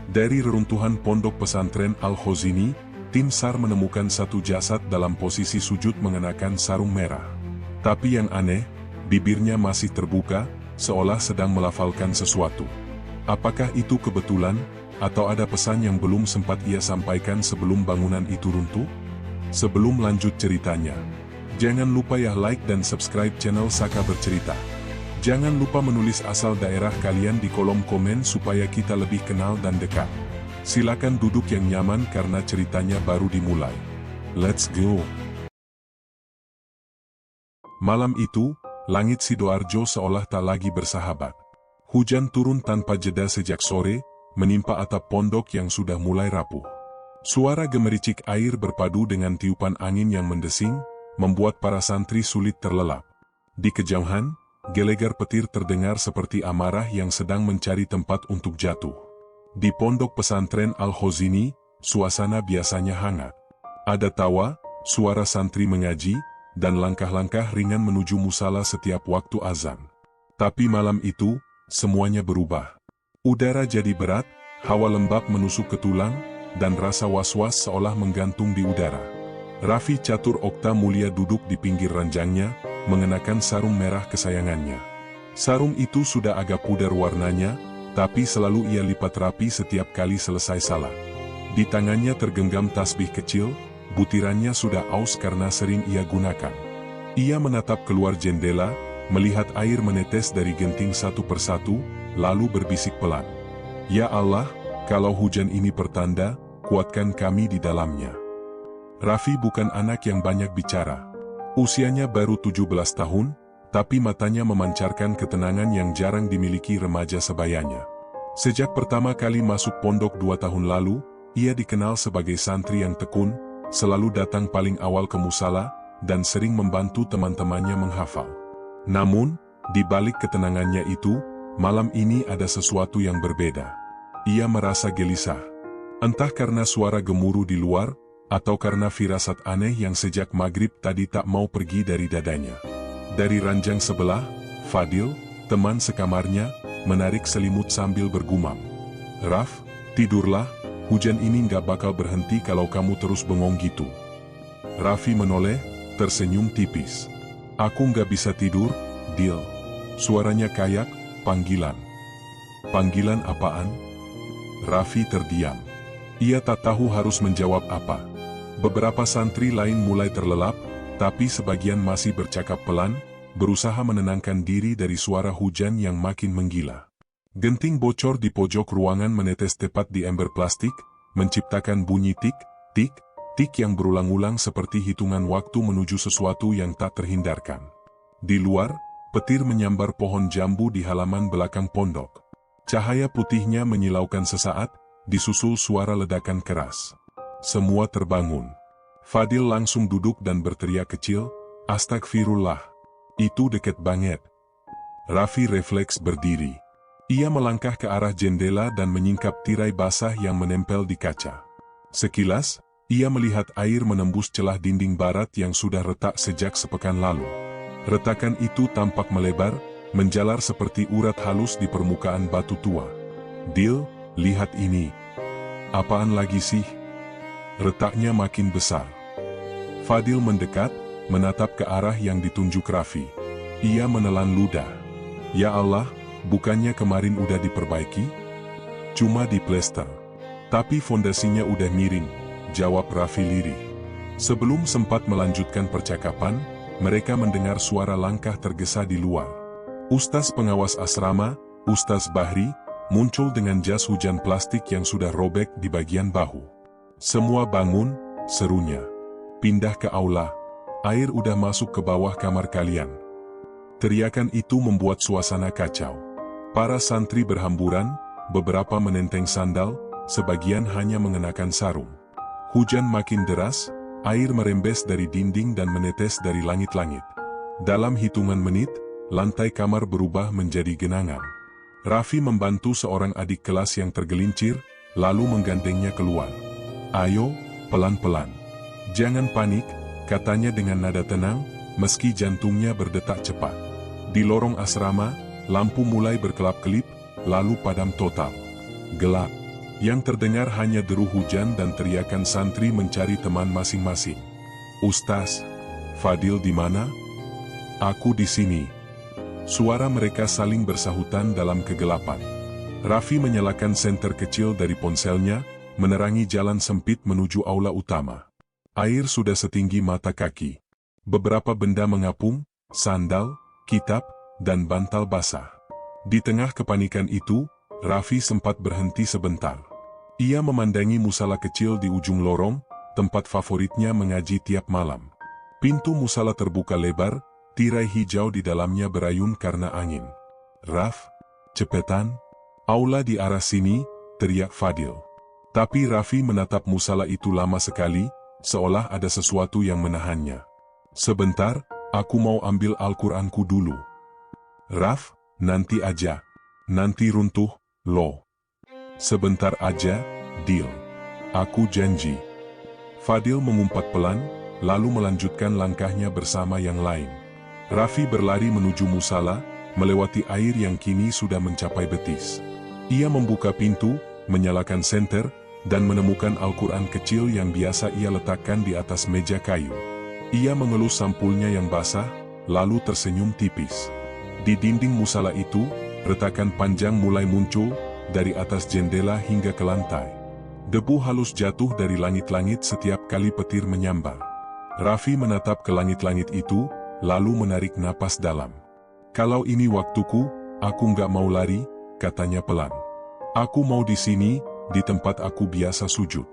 Dari reruntuhan pondok pesantren Al-Khozini, tim SAR menemukan satu jasad dalam posisi sujud mengenakan sarung merah. Tapi yang aneh, bibirnya masih terbuka, seolah sedang melafalkan sesuatu. Apakah itu kebetulan, atau ada pesan yang belum sempat ia sampaikan sebelum bangunan itu runtuh? Sebelum lanjut ceritanya, jangan lupa ya like dan subscribe channel Saka Bercerita. Jangan lupa menulis asal daerah kalian di kolom komen supaya kita lebih kenal dan dekat. Silakan duduk yang nyaman karena ceritanya baru dimulai. Let's go! Malam itu, langit Sidoarjo seolah tak lagi bersahabat. Hujan turun tanpa jeda sejak sore, menimpa atap pondok yang sudah mulai rapuh. Suara gemericik air berpadu dengan tiupan angin yang mendesing, membuat para santri sulit terlelap. Di kejauhan, gelegar petir terdengar seperti amarah yang sedang mencari tempat untuk jatuh. Di pondok pesantren Al-Khozini, suasana biasanya hangat. Ada tawa, suara santri mengaji, dan langkah-langkah ringan menuju musala setiap waktu azan. Tapi malam itu, semuanya berubah. Udara jadi berat, hawa lembab menusuk ke tulang, dan rasa was-was seolah menggantung di udara. Raffi Catur Okta Mulia duduk di pinggir ranjangnya, mengenakan sarung merah kesayangannya. Sarung itu sudah agak pudar warnanya, tapi selalu ia lipat rapi setiap kali selesai salat. Di tangannya tergenggam tasbih kecil, butirannya sudah aus karena sering ia gunakan. Ia menatap keluar jendela, melihat air menetes dari genting satu persatu, lalu berbisik pelan. Ya Allah, kalau hujan ini pertanda, kuatkan kami di dalamnya. Raffi bukan anak yang banyak bicara. Usianya baru 17 tahun, tapi matanya memancarkan ketenangan yang jarang dimiliki remaja sebayanya. Sejak pertama kali masuk pondok 2 tahun lalu, ia dikenal sebagai santri yang tekun, selalu datang paling awal ke musala, dan sering membantu teman-temannya menghafal. Namun, di balik ketenangannya itu, malam ini ada sesuatu yang berbeda. Ia merasa gelisah. Entah karena suara gemuruh di luar, atau karena firasat aneh yang sejak maghrib tadi tak mau pergi dari dadanya. Dari ranjang sebelah, Fadil, teman sekamarnya, menarik selimut sambil bergumam. Raf, tidurlah, hujan ini nggak bakal berhenti kalau kamu terus bengong gitu. Raffi menoleh, tersenyum tipis. Aku nggak bisa tidur, Dil. Suaranya kayak panggilan. Panggilan apaan? Raffi terdiam. Ia tak tahu harus menjawab apa. Beberapa santri lain mulai terlelap, tapi sebagian masih bercakap pelan, berusaha menenangkan diri dari suara hujan yang makin menggila. Genting bocor di pojok ruangan menetes tepat di ember plastik, menciptakan bunyi tik, tik, tik yang berulang-ulang seperti hitungan waktu menuju sesuatu yang tak terhindarkan. Di luar, petir menyambar pohon jambu di halaman belakang pondok. Cahaya putihnya menyilaukan sesaat, disusul suara ledakan keras. Semua terbangun. Fadil langsung duduk dan berteriak kecil, "Astagfirullah. Itu deket banget." Raffi refleks berdiri. Ia melangkah ke arah jendela dan menyingkap tirai basah yang menempel di kaca. Sekilas, ia melihat air menembus celah dinding barat yang sudah retak sejak sepekan lalu. Retakan itu tampak melebar, menjalar seperti urat halus di permukaan batu tua. "Dil, lihat ini." "Apaan lagi sih?" Retaknya makin besar. Fadil mendekat, menatap ke arah yang ditunjuk Raffi. Ia menelan ludah. "Ya Allah, bukannya kemarin udah diperbaiki? Cuma diplester." "Tapi fondasinya udah miring," jawab Raffi lirih. Sebelum sempat melanjutkan percakapan, mereka mendengar suara langkah tergesa di luar. Ustaz pengawas asrama, Ustaz Bahri, muncul dengan jas hujan plastik yang sudah robek di bagian bahu. "Semua bangun," serunya. "Pindah ke aula. Air udah masuk ke bawah kamar kalian." Teriakan itu membuat suasana kacau. Para santri berhamburan, beberapa menenteng sandal, sebagian hanya mengenakan sarung. Hujan makin deras, air merembes dari dinding dan menetes dari langit-langit. Dalam hitungan menit, lantai kamar berubah menjadi genangan. Raffi membantu seorang adik kelas yang tergelincir, lalu menggandengnya keluar. "Ayo, pelan-pelan. Jangan panik," katanya dengan nada tenang, meski jantungnya berdetak cepat. Di lorong asrama, lampu mulai berkelap-kelip, lalu padam total. Gelap. Yang terdengar hanya deru hujan dan teriakan santri mencari teman masing-masing. "Ustaz, Fadil di mana?" "Aku di sini." Suara mereka saling bersahutan dalam kegelapan. Raffi menyalakan senter kecil dari ponselnya, menerangi jalan sempit menuju aula utama. Air sudah setinggi mata kaki. Beberapa benda mengapung, sandal, kitab, dan bantal basah. Di tengah kepanikan itu, Raffi sempat berhenti sebentar. Ia memandangi musala kecil di ujung lorong, tempat favoritnya mengaji tiap malam. Pintu musala terbuka lebar, tirai hijau di dalamnya berayun karena angin. "Raf, cepetan. Aula di arah sini," teriak Fadil. Tapi Raffi menatap musala itu lama sekali, seolah ada sesuatu yang menahannya. "Sebentar, aku mau ambil Al-Quranku dulu." "Raf, nanti aja. Nanti runtuh, loh." "Sebentar aja, deal. Aku janji." Fadil mengumpat pelan, lalu melanjutkan langkahnya bersama yang lain. Raffi berlari menuju musala, melewati air yang kini sudah mencapai betis. Ia membuka pintu, menyalakan senter, dan menemukan Al-Quran kecil yang biasa ia letakkan di atas meja kayu. Ia mengelus sampulnya yang basah, lalu tersenyum tipis. Di dinding musala itu, retakan panjang mulai muncul, dari atas jendela hingga ke lantai. Debu halus jatuh dari langit-langit setiap kali petir menyambar. Raffi menatap ke langit-langit itu, lalu menarik napas dalam. "Kalau ini waktuku, aku nggak mau lari," katanya pelan. "Aku mau di sini, di tempat aku biasa sujud."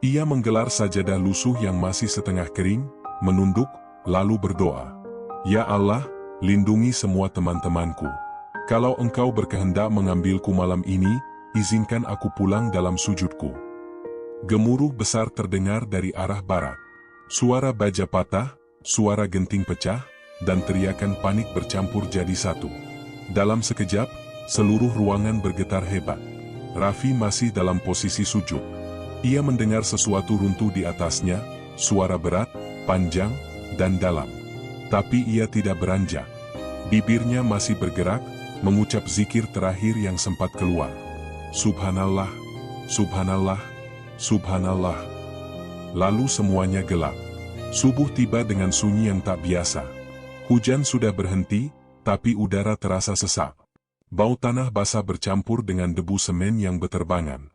Ia menggelar sajadah lusuh yang masih setengah kering, menunduk, lalu berdoa. "Ya Allah, lindungi semua teman-temanku. Kalau Engkau berkehendak mengambilku malam ini, izinkan aku pulang dalam sujudku." Gemuruh besar terdengar dari arah barat. Suara baja patah, suara genting pecah, dan teriakan panik bercampur jadi satu. Dalam sekejap, seluruh ruangan bergetar hebat. Raffi masih dalam posisi sujud. Ia mendengar sesuatu runtuh di atasnya, suara berat, panjang, dan dalam. Tapi ia tidak beranjak. Bibirnya masih bergerak, mengucap zikir terakhir yang sempat keluar. "Subhanallah, Subhanallah, Subhanallah." Lalu semuanya gelap. Subuh tiba dengan sunyi yang tak biasa. Hujan sudah berhenti, tapi udara terasa sesak. Bau tanah basah bercampur dengan debu semen yang beterbangan.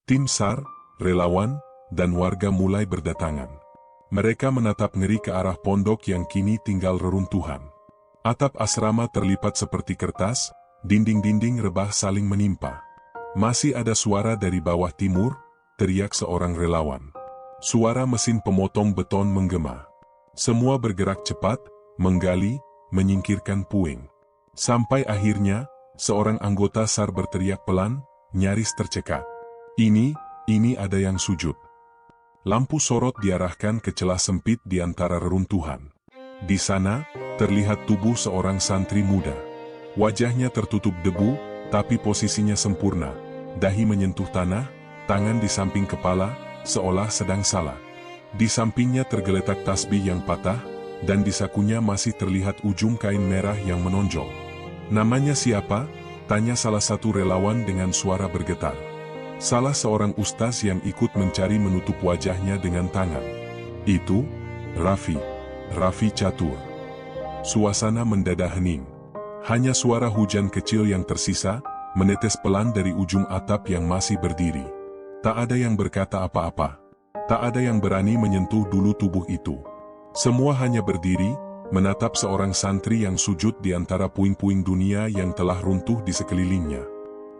Tim SAR, relawan, dan warga mulai berdatangan. Mereka menatap ngeri ke arah pondok yang kini tinggal reruntuhan. Atap asrama terlipat seperti kertas, dinding-dinding rebah saling menimpa. "Masih ada suara dari bawah timur," teriak seorang relawan. Suara mesin pemotong beton menggema. Semua bergerak cepat, menggali, menyingkirkan puing. Sampai akhirnya, seorang anggota SAR berteriak pelan, nyaris tercekat. Ini ada yang sujud." Lampu sorot diarahkan ke celah sempit di antara reruntuhan. Di sana, terlihat tubuh seorang santri muda. Wajahnya tertutup debu, tapi posisinya sempurna. Dahi menyentuh tanah, tangan di samping kepala, seolah sedang salat. Di sampingnya tergeletak tasbih yang patah, dan di sakunya masih terlihat ujung kain merah yang menonjol. "Namanya siapa?" tanya salah satu relawan dengan suara bergetar. Salah seorang ustaz yang ikut mencari menutup wajahnya dengan tangan. "Itu, Raffi Catur." Suasana mendadak hening. Hanya suara hujan kecil yang tersisa, menetes pelan dari ujung atap yang masih berdiri. Tak ada yang berkata apa-apa. Tak ada yang berani menyentuh dulu tubuh itu. Semua hanya berdiri, menatap seorang santri yang sujud di antara puing-puing dunia yang telah runtuh di sekelilingnya.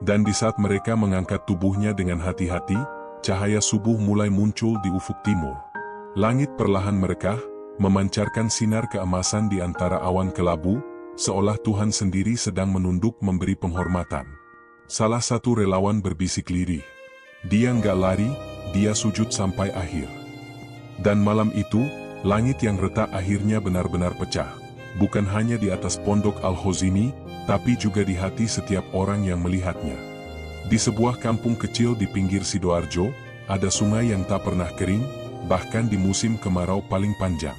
Dan di saat mereka mengangkat tubuhnya dengan hati-hati, cahaya subuh mulai muncul di ufuk timur. Langit perlahan merekah, memancarkan sinar keemasan di antara awan kelabu, seolah Tuhan sendiri sedang menunduk memberi penghormatan. Salah satu relawan berbisik lirih. Dia nggak lari, dia sujud sampai akhir. Dan malam itu, langit yang retak akhirnya benar-benar pecah. Bukan hanya di atas pondok Al-Khozini, tapi juga di hati setiap orang yang melihatnya. Di sebuah kampung kecil di pinggir Sidoarjo, ada sungai yang tak pernah kering, bahkan di musim kemarau paling panjang.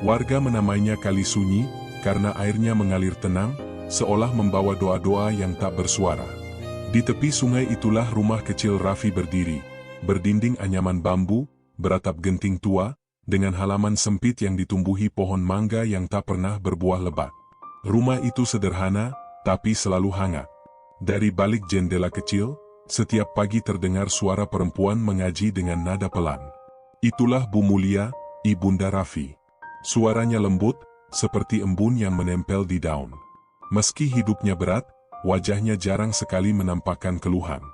Warga menamainya Kali Sunyi, karena airnya mengalir tenang, seolah membawa doa-doa yang tak bersuara. Di tepi sungai itulah rumah kecil Raffi berdiri, berdinding anyaman bambu, beratap genting tua, dengan halaman sempit yang ditumbuhi pohon mangga yang tak pernah berbuah lebat. Rumah itu sederhana, tapi selalu hangat. Dari balik jendela kecil, setiap pagi terdengar suara perempuan mengaji dengan nada pelan. Itulah Bu Mulia, ibunda Raffi. Suaranya lembut, seperti embun yang menempel di daun. Meski hidupnya berat, wajahnya jarang sekali menampakkan keluhan.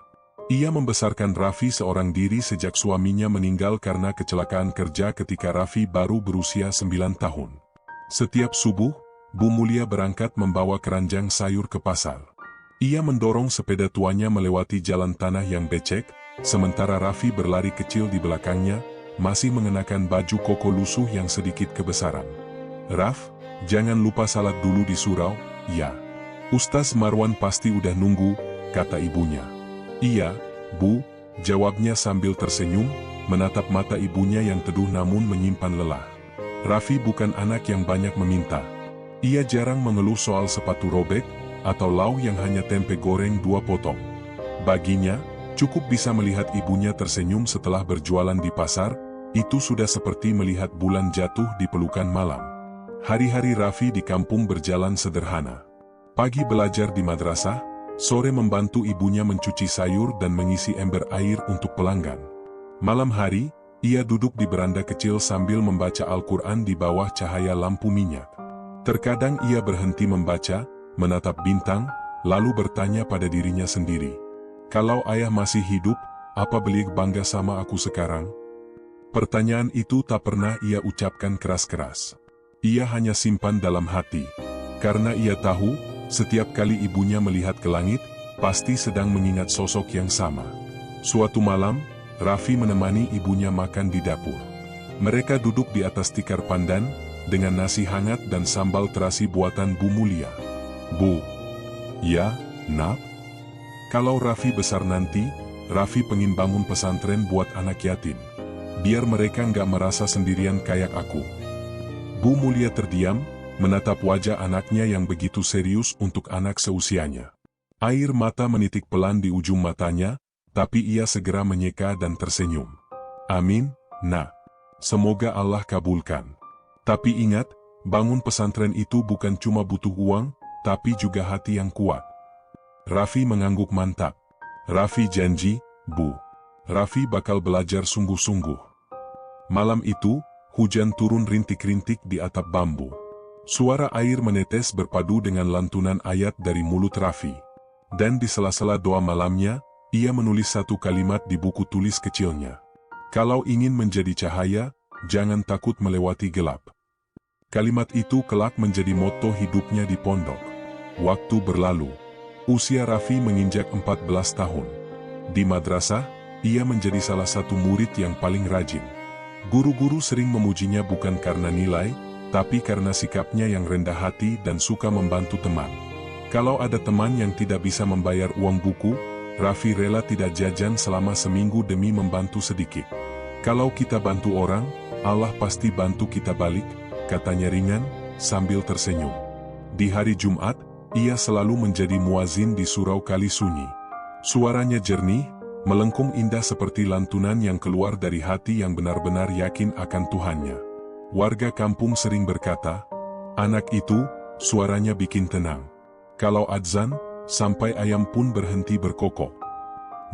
Ia membesarkan Raffi seorang diri sejak suaminya meninggal karena kecelakaan kerja ketika Raffi baru berusia 9 tahun. Setiap subuh, Bu Mulia berangkat membawa keranjang sayur ke pasar. Ia mendorong sepeda tuanya melewati jalan tanah yang becek, sementara Raffi berlari kecil di belakangnya, masih mengenakan baju koko lusuh yang sedikit kebesaran. "Raf, jangan lupa salat dulu di surau, ya. Ustaz Marwan pasti udah nunggu," kata ibunya. "Iya, Bu," jawabnya sambil tersenyum, menatap mata ibunya yang teduh namun menyimpan lelah. Raffi bukan anak yang banyak meminta. Ia jarang mengeluh soal sepatu robek, atau lauk yang hanya tempe goreng 2 potong. Baginya, cukup bisa melihat ibunya tersenyum setelah berjualan di pasar, itu sudah seperti melihat bulan jatuh di pelukan malam. Hari-hari Raffi di kampung berjalan sederhana. Pagi belajar di madrasah, sore membantu ibunya mencuci sayur dan mengisi ember air untuk pelanggan. Malam hari, ia duduk di beranda kecil sambil membaca Al-Quran di bawah cahaya lampu minyak. Terkadang ia berhenti membaca, menatap bintang, lalu bertanya pada dirinya sendiri. "Kalau ayah masih hidup, apa beliau bangga sama aku sekarang?" Pertanyaan itu tak pernah ia ucapkan keras-keras. Ia hanya simpan dalam hati. Karena ia tahu, setiap kali ibunya melihat ke langit, pasti sedang mengingat sosok yang sama. Suatu malam, Raffi menemani ibunya makan di dapur. Mereka duduk di atas tikar pandan, dengan nasi hangat dan sambal terasi buatan Bu Mulia. "Bu." "Ya, Nak?" "Kalau Raffi besar nanti, Raffi pengen bangun pesantren buat anak yatim. Biar mereka nggak merasa sendirian kayak aku." Bu Mulia terdiam, menatap wajah anaknya yang begitu serius untuk anak seusianya. Air mata menitik pelan di ujung matanya, tapi ia segera menyeka dan tersenyum. "Amin, Nak. Semoga Allah kabulkan. Tapi ingat, bangun pesantren itu bukan cuma butuh uang, tapi juga hati yang kuat." Raffi mengangguk mantap. "Raffi janji, Bu. Raffi bakal belajar sungguh-sungguh." Malam itu, hujan turun rintik-rintik di atap bambu. Suara air menetes berpadu dengan lantunan ayat dari mulut Raffi. Dan di sela-sela doa malamnya, ia menulis satu kalimat di buku tulis kecilnya. "Kalau ingin menjadi cahaya, jangan takut melewati gelap." Kalimat itu kelak menjadi moto hidupnya di pondok. Waktu berlalu. Usia Raffi menginjak 14 tahun. Di madrasah, ia menjadi salah satu murid yang paling rajin. Guru-guru sering memujinya bukan karena nilai, tapi karena sikapnya yang rendah hati dan suka membantu teman. Kalau ada teman yang tidak bisa membayar uang buku, Raffi rela tidak jajan selama seminggu demi membantu sedikit. "Kalau kita bantu orang, Allah pasti bantu kita balik," katanya ringan, sambil tersenyum. Di hari Jumat, ia selalu menjadi muazin di surau Kali Sunyi. Suaranya jernih, melengkung indah seperti lantunan yang keluar dari hati yang benar-benar yakin akan Tuhannya. Warga kampung sering berkata, "Anak itu, suaranya bikin tenang. Kalau adzan, sampai ayam pun berhenti berkokok."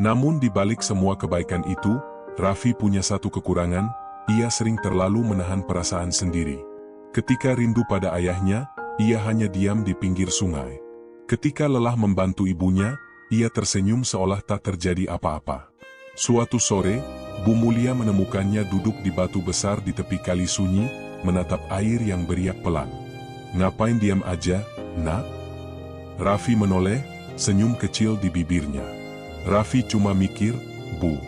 Namun di balik semua kebaikan itu, Raffi punya satu kekurangan, ia sering terlalu menahan perasaan sendiri. Ketika rindu pada ayahnya, ia hanya diam di pinggir sungai. Ketika lelah membantu ibunya, ia tersenyum seolah tak terjadi apa-apa. Suatu sore, Bu Mulia menemukannya duduk di batu besar di tepi Kali Sunyi, menatap air yang beriak pelan. "Ngapain diam aja, Nak?" Raffi menoleh, senyum kecil di bibirnya. "Raffi cuma mikir, Bu.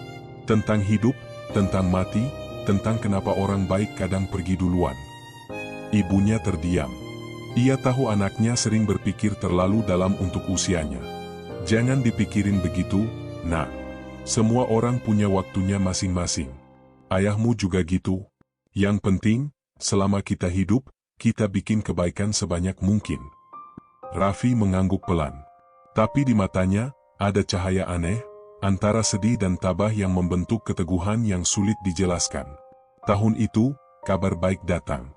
Tentang hidup, tentang mati, tentang kenapa orang baik kadang pergi duluan." Ibunya terdiam. Ia tahu anaknya sering berpikir terlalu dalam untuk usianya. "Jangan dipikirin begitu, Nak. Semua orang punya waktunya masing-masing. Ayahmu juga gitu. Yang penting, selama kita hidup, kita bikin kebaikan sebanyak mungkin." Raffi mengangguk pelan. Tapi di matanya, ada cahaya aneh, antara sedih dan tabah yang membentuk keteguhan yang sulit dijelaskan. Tahun itu, kabar baik datang.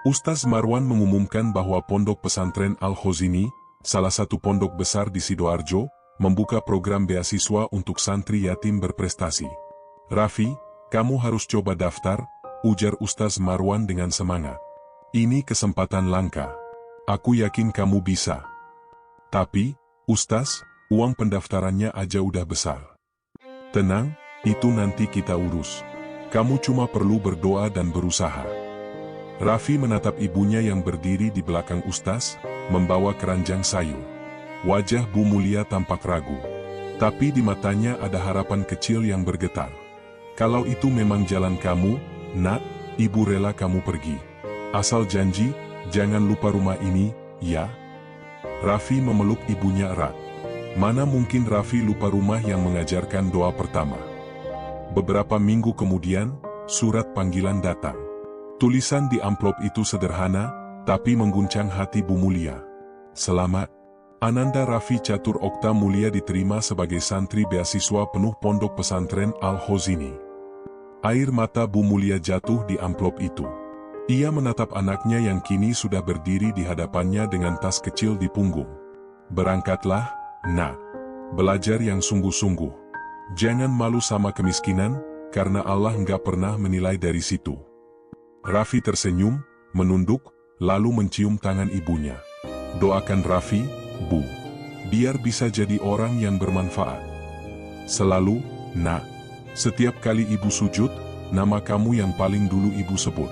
Ustaz Marwan mengumumkan bahwa Pondok Pesantren Al-Khozini, salah satu pondok besar di Sidoarjo, membuka program beasiswa untuk santri yatim berprestasi. "Raffi, kamu harus coba daftar," ujar Ustaz Marwan dengan semangat. "Ini kesempatan langka. Aku yakin kamu bisa." "Tapi, Ustaz, uang pendaftarannya aja udah besar." "Tenang, itu nanti kita urus. Kamu cuma perlu berdoa dan berusaha." Raffi menatap ibunya yang berdiri di belakang Ustaz, membawa keranjang sayur. Wajah Bu Mulia tampak ragu. Tapi di matanya ada harapan kecil yang bergetar. "Kalau itu memang jalan kamu, Nak, Ibu rela kamu pergi. Asal janji, jangan lupa rumah ini, ya?" Raffi memeluk ibunya erat. Mana mungkin Raffi lupa rumah yang mengajarkan doa pertama. Beberapa minggu kemudian, surat panggilan datang. Tulisan di amplop itu sederhana, tapi mengguncang hati Bu Mulia. "Selamat. Ananda Raffi Catur Okta Mulia diterima sebagai santri beasiswa penuh Pondok Pesantren Al-Khozini." Air mata Bu Mulia jatuh di amplop itu. Ia menatap anaknya yang kini sudah berdiri di hadapannya dengan tas kecil di punggung. "Berangkatlah, Nak. Belajar yang sungguh-sungguh. Jangan malu sama kemiskinan, karena Allah nggak pernah menilai dari situ." Raffi tersenyum, menunduk, lalu mencium tangan ibunya. "Doakan Raffi, Bu. Biar bisa jadi orang yang bermanfaat. Selalu, Nak. Setiap kali Ibu sujud, nama kamu yang paling dulu Ibu sebut."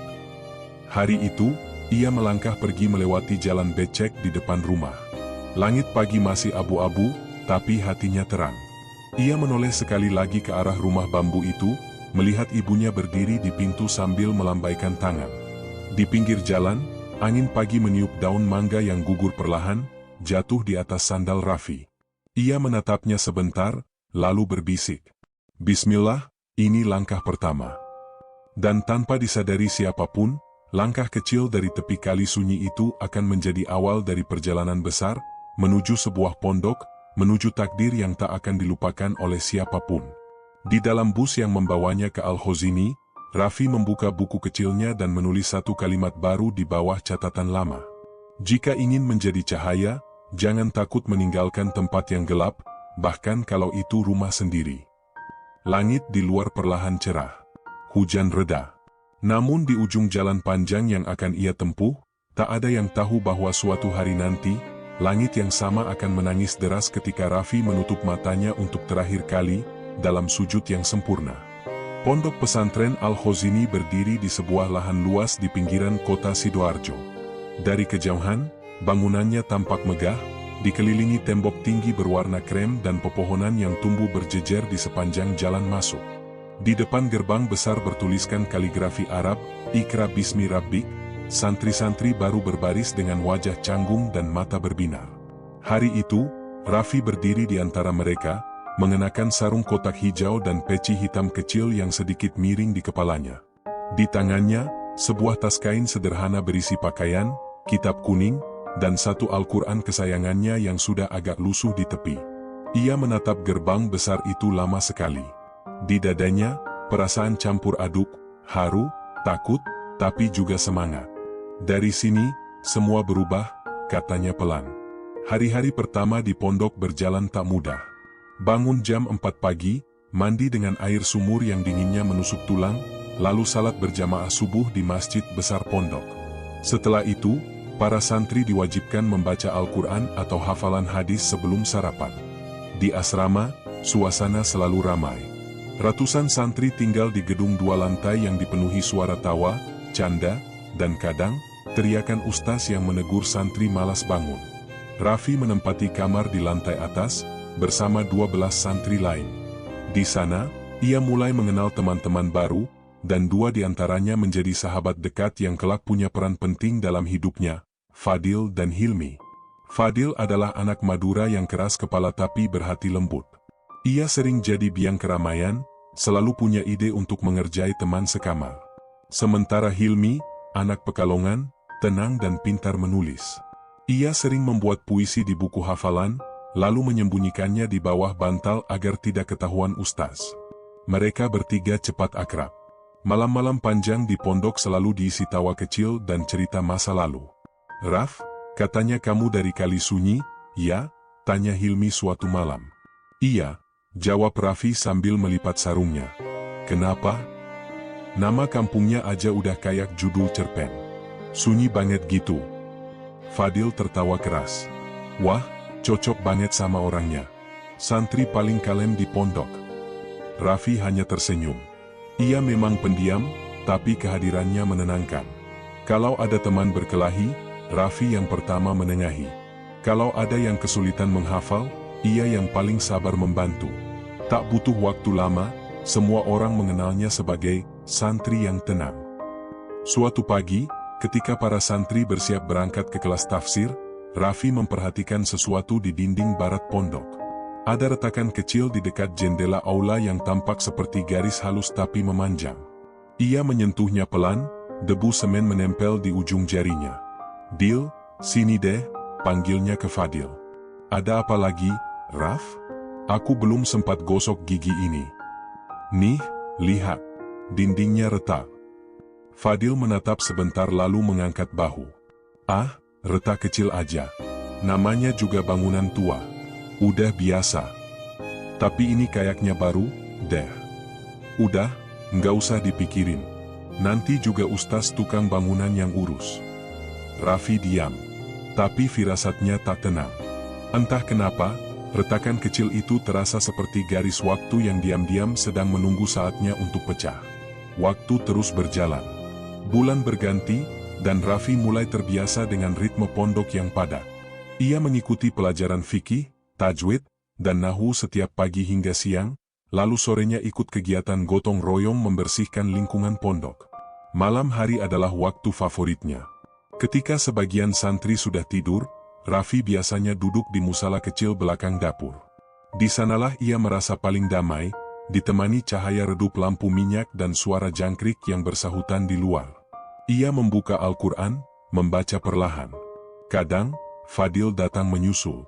Hari itu, ia melangkah pergi melewati jalan becek di depan rumah. Langit pagi masih abu-abu, tapi hatinya terang. Ia menoleh sekali lagi ke arah rumah bambu itu, melihat ibunya berdiri di pintu sambil melambaikan tangan. Di pinggir jalan, angin pagi meniup daun mangga yang gugur perlahan, jatuh di atas sandal Raffi. Ia menatapnya sebentar, lalu berbisik, "Bismillah, ini langkah pertama." Dan tanpa disadari siapapun, langkah kecil dari tepi kali sunyi itu akan menjadi awal dari perjalanan besar, menuju sebuah pondok, menuju takdir yang tak akan dilupakan oleh siapapun. Di dalam bus yang membawanya ke Al-Khozini, Raffi membuka buku kecilnya dan menulis satu kalimat baru di bawah catatan lama. "Jika ingin menjadi cahaya, jangan takut meninggalkan tempat yang gelap, bahkan kalau itu rumah sendiri." Langit di luar perlahan cerah. Hujan reda. Namun di ujung jalan panjang yang akan ia tempuh, tak ada yang tahu bahwa suatu hari nanti, langit yang sama akan menangis deras ketika Raffi menutup matanya untuk terakhir kali, dalam sujud yang sempurna. Pondok Pesantren Al-Khozini berdiri di sebuah lahan luas di pinggiran kota Sidoarjo. Dari kejauhan, bangunannya tampak megah, dikelilingi tembok tinggi berwarna krem dan pepohonan yang tumbuh berjejer di sepanjang jalan masuk. Di depan gerbang besar bertuliskan kaligrafi Arab, "Ikra Bismi Rabbik." Santri-santri baru berbaris dengan wajah canggung dan mata berbinar. Hari itu, Raffi berdiri di antara mereka, mengenakan sarung kotak hijau dan peci hitam kecil yang sedikit miring di kepalanya. Di tangannya, sebuah tas kain sederhana berisi pakaian, kitab kuning, dan satu Al-Quran kesayangannya yang sudah agak lusuh di tepi. Ia menatap gerbang besar itu lama sekali. Di dadanya, perasaan campur aduk, haru, takut, tapi juga semangat. "Dari sini, semua berubah," katanya pelan. Hari-hari pertama di pondok berjalan tak mudah. Bangun jam 4 pagi, mandi dengan air sumur yang dinginnya menusuk tulang, lalu salat berjamaah subuh di masjid besar pondok. Setelah itu, para santri diwajibkan membaca Al-Quran atau hafalan hadis sebelum sarapan. Di asrama, suasana selalu ramai. Ratusan santri tinggal di gedung 2 lantai yang dipenuhi suara tawa, canda, dan kadang, teriakan ustaz yang menegur santri malas bangun. Raffi menempati kamar di lantai atas, bersama 12 santri lain. Di sana, ia mulai mengenal teman-teman baru, dan 2 di antaranya menjadi sahabat dekat yang kelak punya peran penting dalam hidupnya, Fadil dan Hilmi. Fadil adalah anak Madura yang keras kepala tapi berhati lembut. Ia sering jadi biang keramaian, selalu punya ide untuk mengerjai teman sekamar. Sementara Hilmi, anak Pekalongan, tenang dan pintar menulis. Ia sering membuat puisi di buku hafalan, lalu menyembunyikannya di bawah bantal agar tidak ketahuan Ustaz. Mereka bertiga cepat akrab. Malam-malam panjang di pondok selalu diisi tawa kecil dan cerita masa lalu. "Raf, katanya kamu dari Kali Sunyi, ya?" tanya Hilmi suatu malam. "Iya," jawab Raffi sambil melipat sarungnya. "Kenapa?" "Nama kampungnya aja udah kayak judul cerpen. Sunyi banget gitu." Fadil tertawa keras. "Wah, cocok banget sama orangnya. Santri paling kalem di pondok." Raffi hanya tersenyum. Ia memang pendiam, tapi kehadirannya menenangkan. Kalau ada teman berkelahi, Raffi yang pertama menengahi. Kalau ada yang kesulitan menghafal, ia yang paling sabar membantu. Tak butuh waktu lama, semua orang mengenalnya sebagai santri yang tenang. Suatu pagi, ketika para santri bersiap berangkat ke kelas tafsir, Raffi memperhatikan sesuatu di dinding barat pondok. Ada retakan kecil di dekat jendela aula yang tampak seperti garis halus tapi memanjang. Ia menyentuhnya pelan, debu semen menempel di ujung jarinya. "Dil, sini deh," panggilnya ke Fadil. "Ada apa lagi, Raf? Aku belum sempat gosok gigi ini." "Nih, lihat. Dindingnya retak." Fadil menatap sebentar lalu mengangkat bahu. "Ah, retak kecil aja. Namanya juga bangunan tua. Udah biasa. Tapi ini kayaknya baru, deh." "Udah, nggak usah dipikirin. Nanti juga Ustaz tukang bangunan yang urus." Raffi diam. Tapi firasatnya tak tenang. Entah kenapa, retakan kecil itu terasa seperti garis waktu yang diam-diam sedang menunggu saatnya untuk pecah. Waktu terus berjalan. Bulan berganti, dan Raffi mulai terbiasa dengan ritme pondok yang padat. Ia mengikuti pelajaran fikih, tajwid, dan nahwu setiap pagi hingga siang, lalu sorenya ikut kegiatan gotong royong membersihkan lingkungan pondok. Malam hari adalah waktu favoritnya. Ketika sebagian santri sudah tidur, Raffi biasanya duduk di musala kecil belakang dapur. Di sanalah ia merasa paling damai, ditemani cahaya redup lampu minyak dan suara jangkrik yang bersahutan di luar. Ia membuka Al-Quran, membaca perlahan. Kadang, Fadil datang menyusul.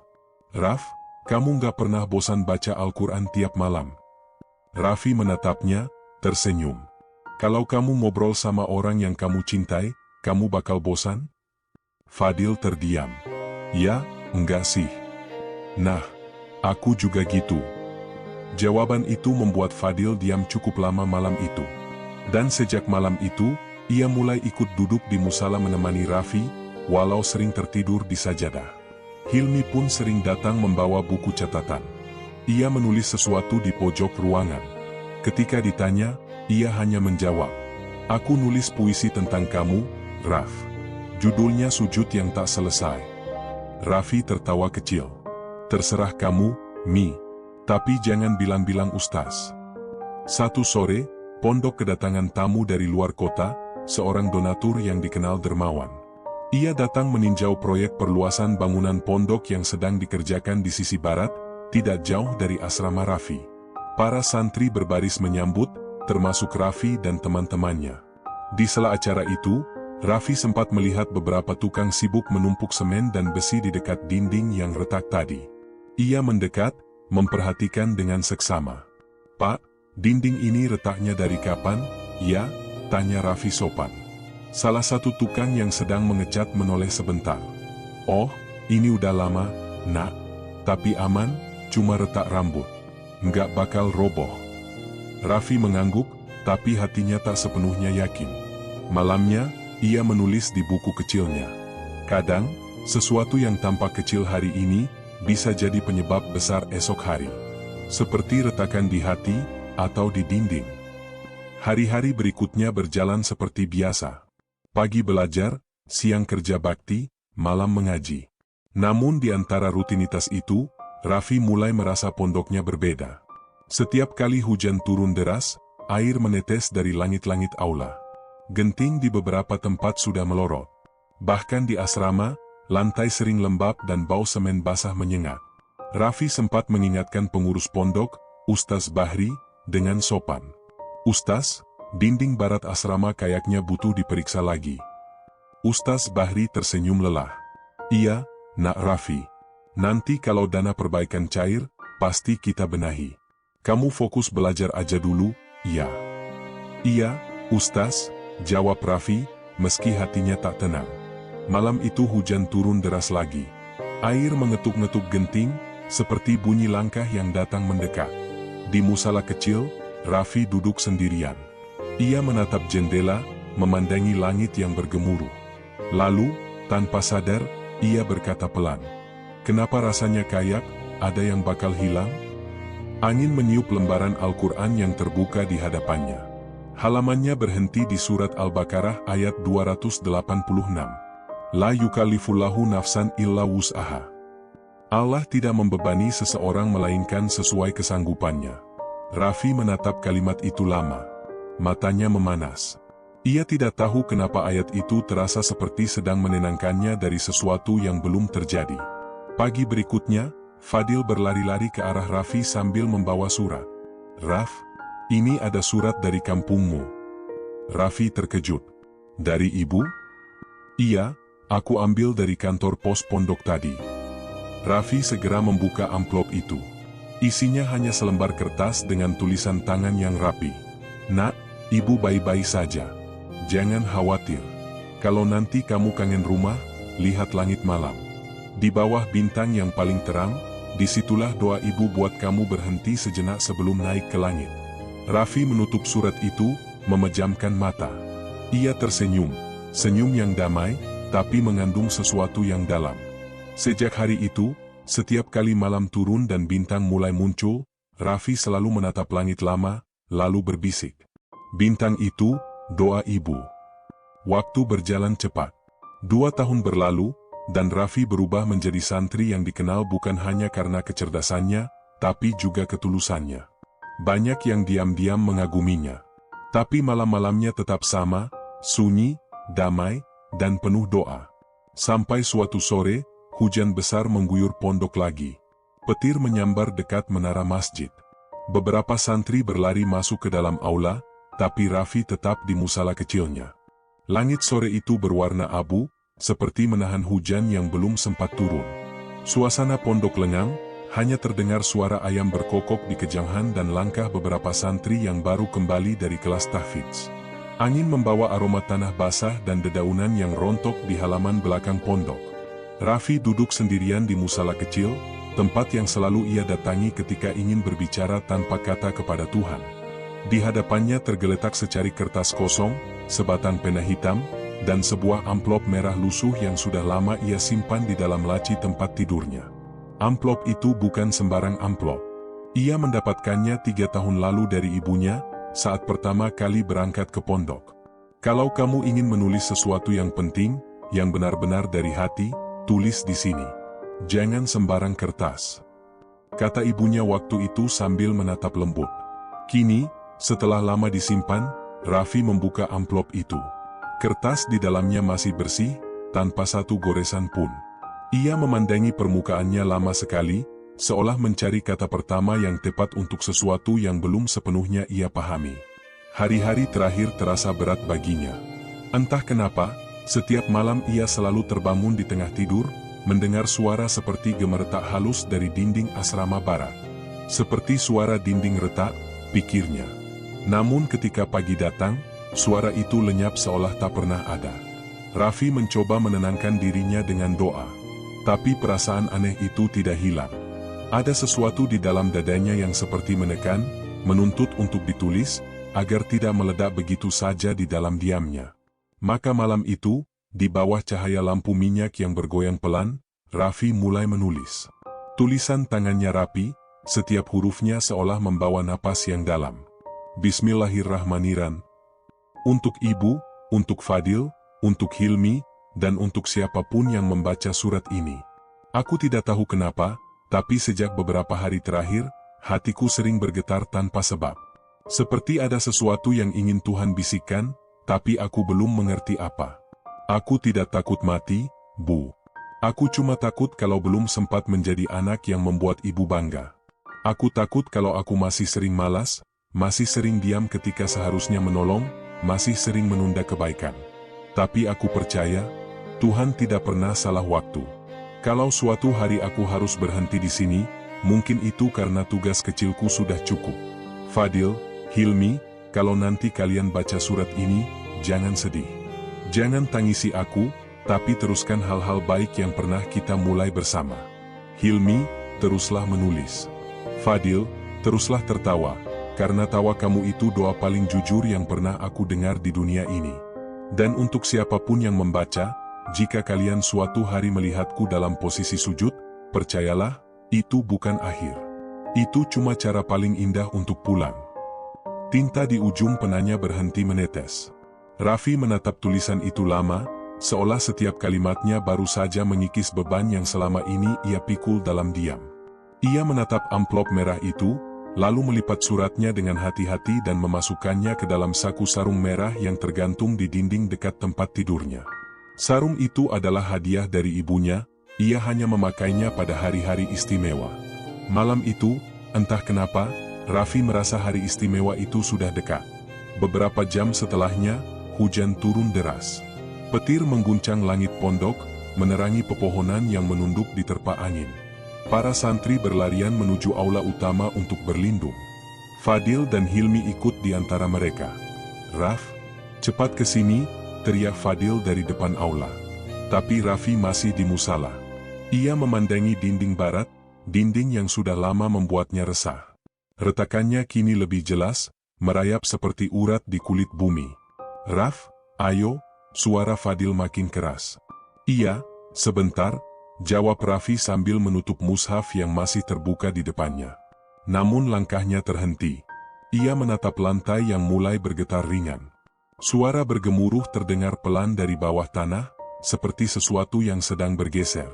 "Raf, kamu gak pernah bosan baca Al-Quran tiap malam?" Raffi menatapnya, tersenyum. "Kalau kamu ngobrol sama orang yang kamu cintai, kamu bakal bosan?" Fadil terdiam. "Ya, enggak sih." "Nah, aku juga gitu." Jawaban itu membuat Fadil diam cukup lama malam itu. Dan sejak malam itu, ia mulai ikut duduk di musala menemani Raffi, walau sering tertidur di sajadah. Hilmi pun sering datang membawa buku catatan. Ia menulis sesuatu di pojok ruangan. Ketika ditanya, ia hanya menjawab, "Aku nulis puisi tentang kamu, Raf. Judulnya Sujud yang Tak Selesai." Raffi tertawa kecil. "Terserah kamu, Mi. Tapi jangan bilang-bilang Ustaz." Satu sore, pondok kedatangan tamu dari luar kota, seorang donatur yang dikenal dermawan. Ia datang meninjau proyek perluasan bangunan pondok yang sedang dikerjakan di sisi barat, tidak jauh dari asrama Raffi. Para santri berbaris menyambut, termasuk Raffi dan teman-temannya. Di sela acara itu, Raffi sempat melihat beberapa tukang sibuk menumpuk semen dan besi di dekat dinding yang retak tadi. Ia mendekat, memperhatikan dengan seksama. "Pak, dinding ini retaknya dari kapan, ya?" tanya Raffi sopan. Salah satu tukang yang sedang mengecat menoleh sebentar. "Oh, ini udah lama, Nak. Tapi aman, cuma retak rambut. Nggak bakal roboh." Raffi mengangguk, tapi hatinya tak sepenuhnya yakin. Malamnya, ia menulis di buku kecilnya. Kadang, sesuatu yang tampak kecil hari ini, bisa jadi penyebab besar esok hari. Seperti retakan di hati, atau di dinding. Hari-hari berikutnya berjalan seperti biasa. Pagi belajar, siang kerja bakti, malam mengaji. Namun di antara rutinitas itu, Raffi mulai merasa pondoknya berbeda. Setiap kali hujan turun deras, air menetes dari langit-langit aula. Genting di beberapa tempat sudah melorot. Bahkan di asrama, lantai sering lembab dan bau semen basah menyengat. Raffi sempat mengingatkan pengurus pondok, Ustaz Bahri, dengan sopan. "Ustaz, dinding barat asrama kayaknya butuh diperiksa lagi." Ustaz Bahri tersenyum lelah. "Iya, Nak Raffi. Nanti kalau dana perbaikan cair, pasti kita benahi. Kamu fokus belajar aja dulu, ya? Iya, Ustaz, jawab Raffi, meski hatinya tak tenang. Malam itu hujan turun deras lagi. Air mengetuk-ngetuk genting, seperti bunyi langkah yang datang mendekat. Di musala kecil, Raffi duduk sendirian. Ia menatap jendela, memandangi langit yang bergemuruh. Lalu, tanpa sadar, ia berkata pelan, "Kenapa rasanya kayak ada yang bakal hilang?" Angin meniup lembaran Al-Quran yang terbuka di hadapannya. Halamannya berhenti di surat Al-Baqarah ayat 286. La yukallifullahu nafsan illa wus'aha. Allah tidak membebani seseorang melainkan sesuai kesanggupannya. Raffi menatap kalimat itu lama. Matanya memanas. Ia tidak tahu kenapa ayat itu terasa seperti sedang menenangkannya dari sesuatu yang belum terjadi. Pagi berikutnya, Fadil berlari-lari ke arah Raffi sambil membawa surat. "Raf, ini ada surat dari kampungmu." Raffi terkejut. "Dari ibu?" "Iya, aku ambil dari kantor pos pondok tadi." Raffi segera membuka amplop itu. Isinya hanya selembar kertas dengan tulisan tangan yang rapi. "Nak, ibu baik-baik saja. Jangan khawatir. Kalau nanti kamu kangen rumah, lihat langit malam. Di bawah bintang yang paling terang, disitulah doa ibu buat kamu berhenti sejenak sebelum naik ke langit." Raffi menutup surat itu, memejamkan mata. Ia tersenyum, senyum yang damai, tapi mengandung sesuatu yang dalam. Sejak hari itu, setiap kali malam turun dan bintang mulai muncul, Raffi selalu menatap langit lama, lalu berbisik, "Bintang itu, doa ibu." Waktu berjalan cepat. 2 tahun berlalu, dan Raffi berubah menjadi santri yang dikenal bukan hanya karena kecerdasannya, tapi juga ketulusannya. Banyak yang diam-diam mengaguminya. Tapi malam-malamnya tetap sama, sunyi, damai, dan penuh doa. Sampai suatu sore, hujan besar mengguyur pondok lagi. Petir menyambar dekat menara masjid. Beberapa santri berlari masuk ke dalam aula, tapi Raffi tetap di musala kecilnya. Langit sore itu berwarna abu, seperti menahan hujan yang belum sempat turun. Suasana pondok lengang, hanya terdengar suara ayam berkokok di kejanghan dan langkah beberapa santri yang baru kembali dari kelas tahfidz. Angin membawa aroma tanah basah dan dedaunan yang rontok di halaman belakang pondok. Raffi duduk sendirian di musala kecil, tempat yang selalu ia datangi ketika ingin berbicara tanpa kata kepada Tuhan. Di hadapannya tergeletak secari kertas kosong, sebatang pena hitam, dan sebuah amplop merah lusuh yang sudah lama ia simpan di dalam laci tempat tidurnya. Amplop itu bukan sembarang amplop. Ia mendapatkannya 3 tahun lalu dari ibunya, saat pertama kali berangkat ke pondok. "Kalau kamu ingin menulis sesuatu yang penting, yang benar-benar dari hati, tulis di sini. Jangan sembarang kertas," kata ibunya waktu itu sambil menatap lembut. Kini, setelah lama disimpan, Raffi membuka amplop itu. Kertas di dalamnya masih bersih, tanpa satu goresan pun. Ia memandangi permukaannya lama sekali, seolah mencari kata pertama yang tepat untuk sesuatu yang belum sepenuhnya ia pahami. Hari-hari terakhir terasa berat baginya. Entah kenapa, setiap malam ia selalu terbangun di tengah tidur, mendengar suara seperti gemeretak halus dari dinding asrama barat. Seperti suara dinding retak, pikirnya. Namun ketika pagi datang, suara itu lenyap seolah tak pernah ada. Raffi mencoba menenangkan dirinya dengan doa. Tapi perasaan aneh itu tidak hilang. Ada sesuatu di dalam dadanya yang seperti menekan, menuntut untuk ditulis, agar tidak meledak begitu saja di dalam diamnya. Maka malam itu, di bawah cahaya lampu minyak yang bergoyang pelan, Raffi mulai menulis. Tulisan tangannya rapi, setiap hurufnya seolah membawa napas yang dalam. Bismillahirrahmanirrahim. Untuk ibu, untuk Fadil, untuk Hilmi, dan untuk siapapun yang membaca surat ini. Aku tidak tahu kenapa, tapi sejak beberapa hari terakhir, hatiku sering bergetar tanpa sebab. Seperti ada sesuatu yang ingin Tuhan bisikkan, tapi aku belum mengerti apa. Aku tidak takut mati, Bu. Aku cuma takut kalau belum sempat menjadi anak yang membuat ibu bangga. Aku takut kalau aku masih sering malas, masih sering diam ketika seharusnya menolong, masih sering menunda kebaikan. Tapi aku percaya, Tuhan tidak pernah salah waktu. Kalau suatu hari aku harus berhenti di sini, mungkin itu karena tugas kecilku sudah cukup. Fadil, Hilmi, kalau nanti kalian baca surat ini, jangan sedih. Jangan tangisi aku, tapi teruskan hal-hal baik yang pernah kita mulai bersama. Hilmi, teruslah menulis. Fadil, teruslah tertawa, karena tawa kamu itu doa paling jujur yang pernah aku dengar di dunia ini. Dan untuk siapapun yang membaca, jika kalian suatu hari melihatku dalam posisi sujud, percayalah, itu bukan akhir. Itu cuma cara paling indah untuk pulang. Tinta di ujung penanya berhenti menetes. Raffi menatap tulisan itu lama, seolah setiap kalimatnya baru saja mengikis beban yang selama ini ia pikul dalam diam. Ia menatap amplop merah itu, lalu melipat suratnya dengan hati-hati dan memasukkannya ke dalam saku sarung merah yang tergantung di dinding dekat tempat tidurnya. Sarung itu adalah hadiah dari ibunya, ia hanya memakainya pada hari-hari istimewa. Malam itu, entah kenapa, Raffi merasa hari istimewa itu sudah dekat. Beberapa jam setelahnya, hujan turun deras. Petir mengguncang langit pondok, menerangi pepohonan yang menunduk diterpa angin. Para santri berlarian menuju aula utama untuk berlindung. Fadil dan Hilmi ikut di antara mereka. "Raf, cepat ke sini," teriak Fadil dari depan aula. Tapi Raffi masih di musala. Ia memandangi dinding barat, dinding yang sudah lama membuatnya resah. Retakannya kini lebih jelas, merayap seperti urat di kulit bumi. "Raf, ayo," suara Fadil makin keras. "Iya, sebentar," jawab Raffi sambil menutup mushaf yang masih terbuka di depannya. Namun langkahnya terhenti. Ia menatap lantai yang mulai bergetar ringan. Suara bergemuruh terdengar pelan dari bawah tanah, seperti sesuatu yang sedang bergeser.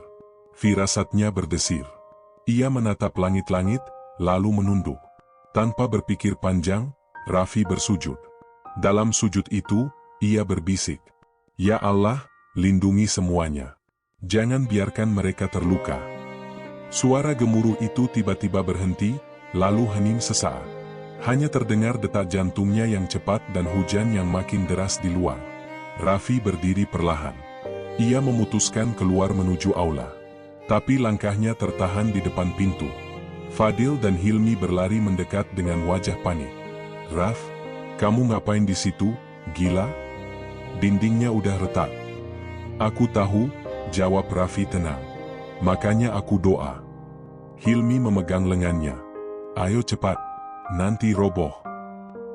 Firasatnya berdesir. Ia menatap langit-langit, lalu menunduk. Tanpa berpikir panjang, Raffi bersujud. Dalam sujud itu, ia berbisik, "Ya Allah, lindungi semuanya. Jangan biarkan mereka terluka." Suara gemuruh itu tiba-tiba berhenti, lalu hening sesaat. Hanya terdengar detak jantungnya yang cepat dan hujan yang makin deras di luar. Raffi berdiri perlahan. Ia memutuskan keluar menuju aula. Tapi langkahnya tertahan di depan pintu. Fadil dan Hilmi berlari mendekat dengan wajah panik. "Raf, kamu ngapain di situ, gila? Dindingnya udah retak." "Aku tahu," jawab Raffi tenang. "Makanya aku doa." Hilmi memegang lengannya. "Ayo cepat, nanti roboh."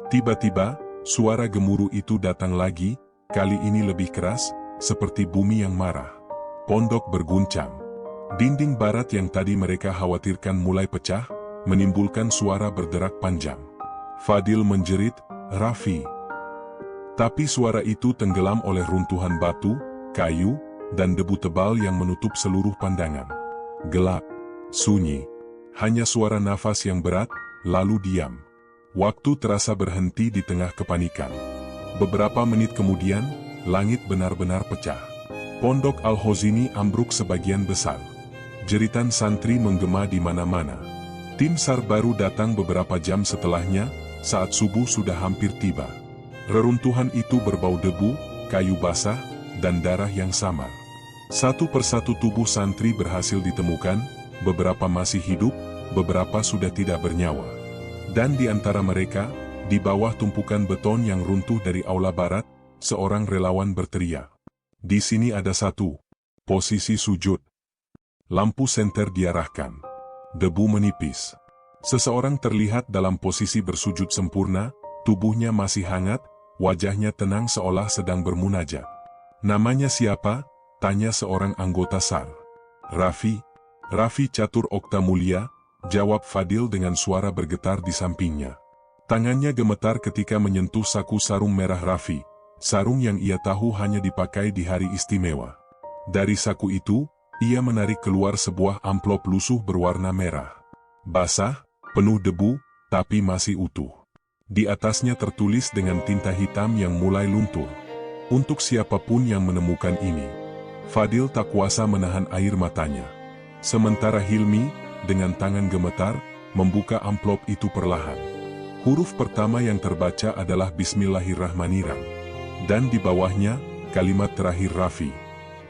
Tiba-tiba, suara gemuruh itu datang lagi, kali ini lebih keras, seperti bumi yang marah. Pondok berguncang. Dinding barat yang tadi mereka khawatirkan mulai pecah, menimbulkan suara berderak panjang. Fadil menjerit, "Raffi!" Tapi suara itu tenggelam oleh runtuhan batu, kayu, dan debu tebal yang menutup seluruh pandangan. Gelap, sunyi, hanya suara nafas yang berat, lalu diam. Waktu terasa berhenti di tengah kepanikan. Beberapa menit kemudian, langit benar-benar pecah. Pondok Al-Hozini ambruk sebagian besar. Jeritan santri menggema di mana-mana. Tim SAR baru datang beberapa jam setelahnya, saat subuh sudah hampir tiba. Reruntuhan itu berbau debu, kayu basah, dan darah yang samar. Satu persatu tubuh santri berhasil ditemukan, beberapa masih hidup, beberapa sudah tidak bernyawa. Dan di antara mereka, di bawah tumpukan beton yang runtuh dari aula barat, seorang relawan berteriak, "Di sini ada satu." Posisi sujud. Lampu senter diarahkan. Debu menipis. Seseorang terlihat dalam posisi bersujud sempurna, tubuhnya masih hangat, wajahnya tenang seolah sedang bermunajat. "Namanya siapa?" tanya seorang anggota SAR. "Raffi, Raffi Catur Okta Mulia," jawab Fadil dengan suara bergetar di sampingnya. Tangannya gemetar ketika menyentuh saku sarung merah Raffi, sarung yang ia tahu hanya dipakai di hari istimewa. Dari saku itu, ia menarik keluar sebuah amplop lusuh berwarna merah. Basah, penuh debu, tapi masih utuh. Di atasnya tertulis dengan tinta hitam yang mulai luntur. Untuk siapapun yang menemukan ini. Fadil tak kuasa menahan air matanya. Sementara Hilmi, dengan tangan gemetar, membuka amplop itu perlahan. Huruf pertama yang terbaca adalah Bismillahirrahmanirrahim. Dan di bawahnya, kalimat terakhir Raffi.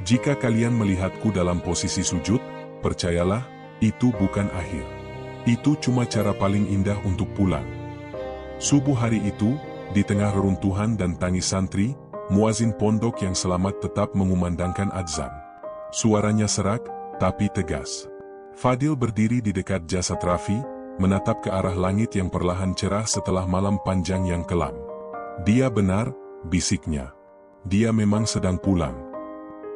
Jika kalian melihatku dalam posisi sujud, percayalah, itu bukan akhir. Itu cuma cara paling indah untuk pulang. Subuh hari itu, di tengah reruntuhan dan tangis santri, muazin pondok yang selamat tetap mengumandangkan adzan. Suaranya serak, tapi tegas. Fadil berdiri di dekat jasad Raffi, menatap ke arah langit yang perlahan cerah setelah malam panjang yang kelam. Dia benar, bisiknya. Dia memang sedang pulang.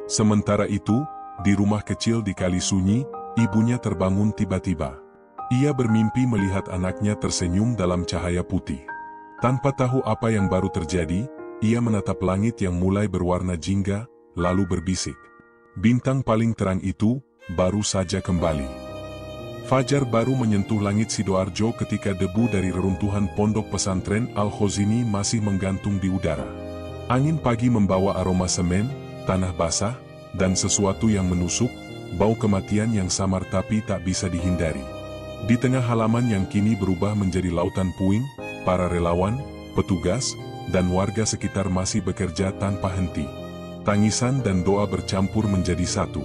Sementara itu, di rumah kecil di Kali Sunyi, ibunya terbangun tiba-tiba. Ia bermimpi melihat anaknya tersenyum dalam cahaya putih. Tanpa tahu apa yang baru terjadi, ia menatap langit yang mulai berwarna jingga, lalu berbisik. Bintang paling terang itu, baru saja kembali. Fajar baru menyentuh langit Sidoarjo ketika debu dari reruntuhan pondok pesantren Al-Khozini masih menggantung di udara. Angin pagi membawa aroma semen, tanah basah, dan sesuatu yang menusuk, bau kematian yang samar tapi tak bisa dihindari. Di tengah halaman yang kini berubah menjadi lautan puing, para relawan, petugas, dan warga sekitar masih bekerja tanpa henti. Tangisan dan doa bercampur menjadi satu.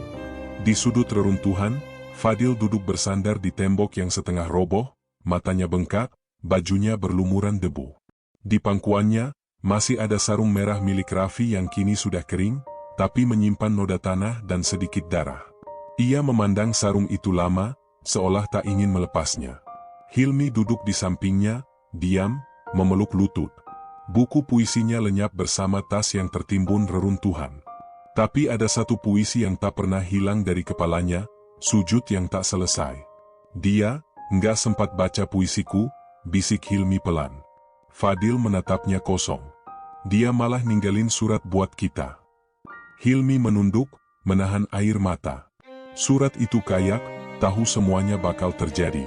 Di sudut reruntuhan, Fadil duduk bersandar di tembok yang setengah roboh, matanya bengkak, bajunya berlumuran debu. Di pangkuannya, masih ada sarung merah milik Raffi yang kini sudah kering, tapi menyimpan noda tanah dan sedikit darah. Ia memandang sarung itu lama, seolah tak ingin melepasnya. Hilmi duduk di sampingnya, diam, memeluk lutut. Buku puisinya lenyap bersama tas yang tertimbun reruntuhan. Tapi ada satu puisi yang tak pernah hilang dari kepalanya, sujud yang tak selesai. Dia, enggak sempat baca puisiku, bisik Hilmi pelan. Fadil menatapnya kosong. Dia malah ninggalin surat buat kita. Hilmi menunduk, menahan air mata. Surat itu kayak, tahu semuanya bakal terjadi.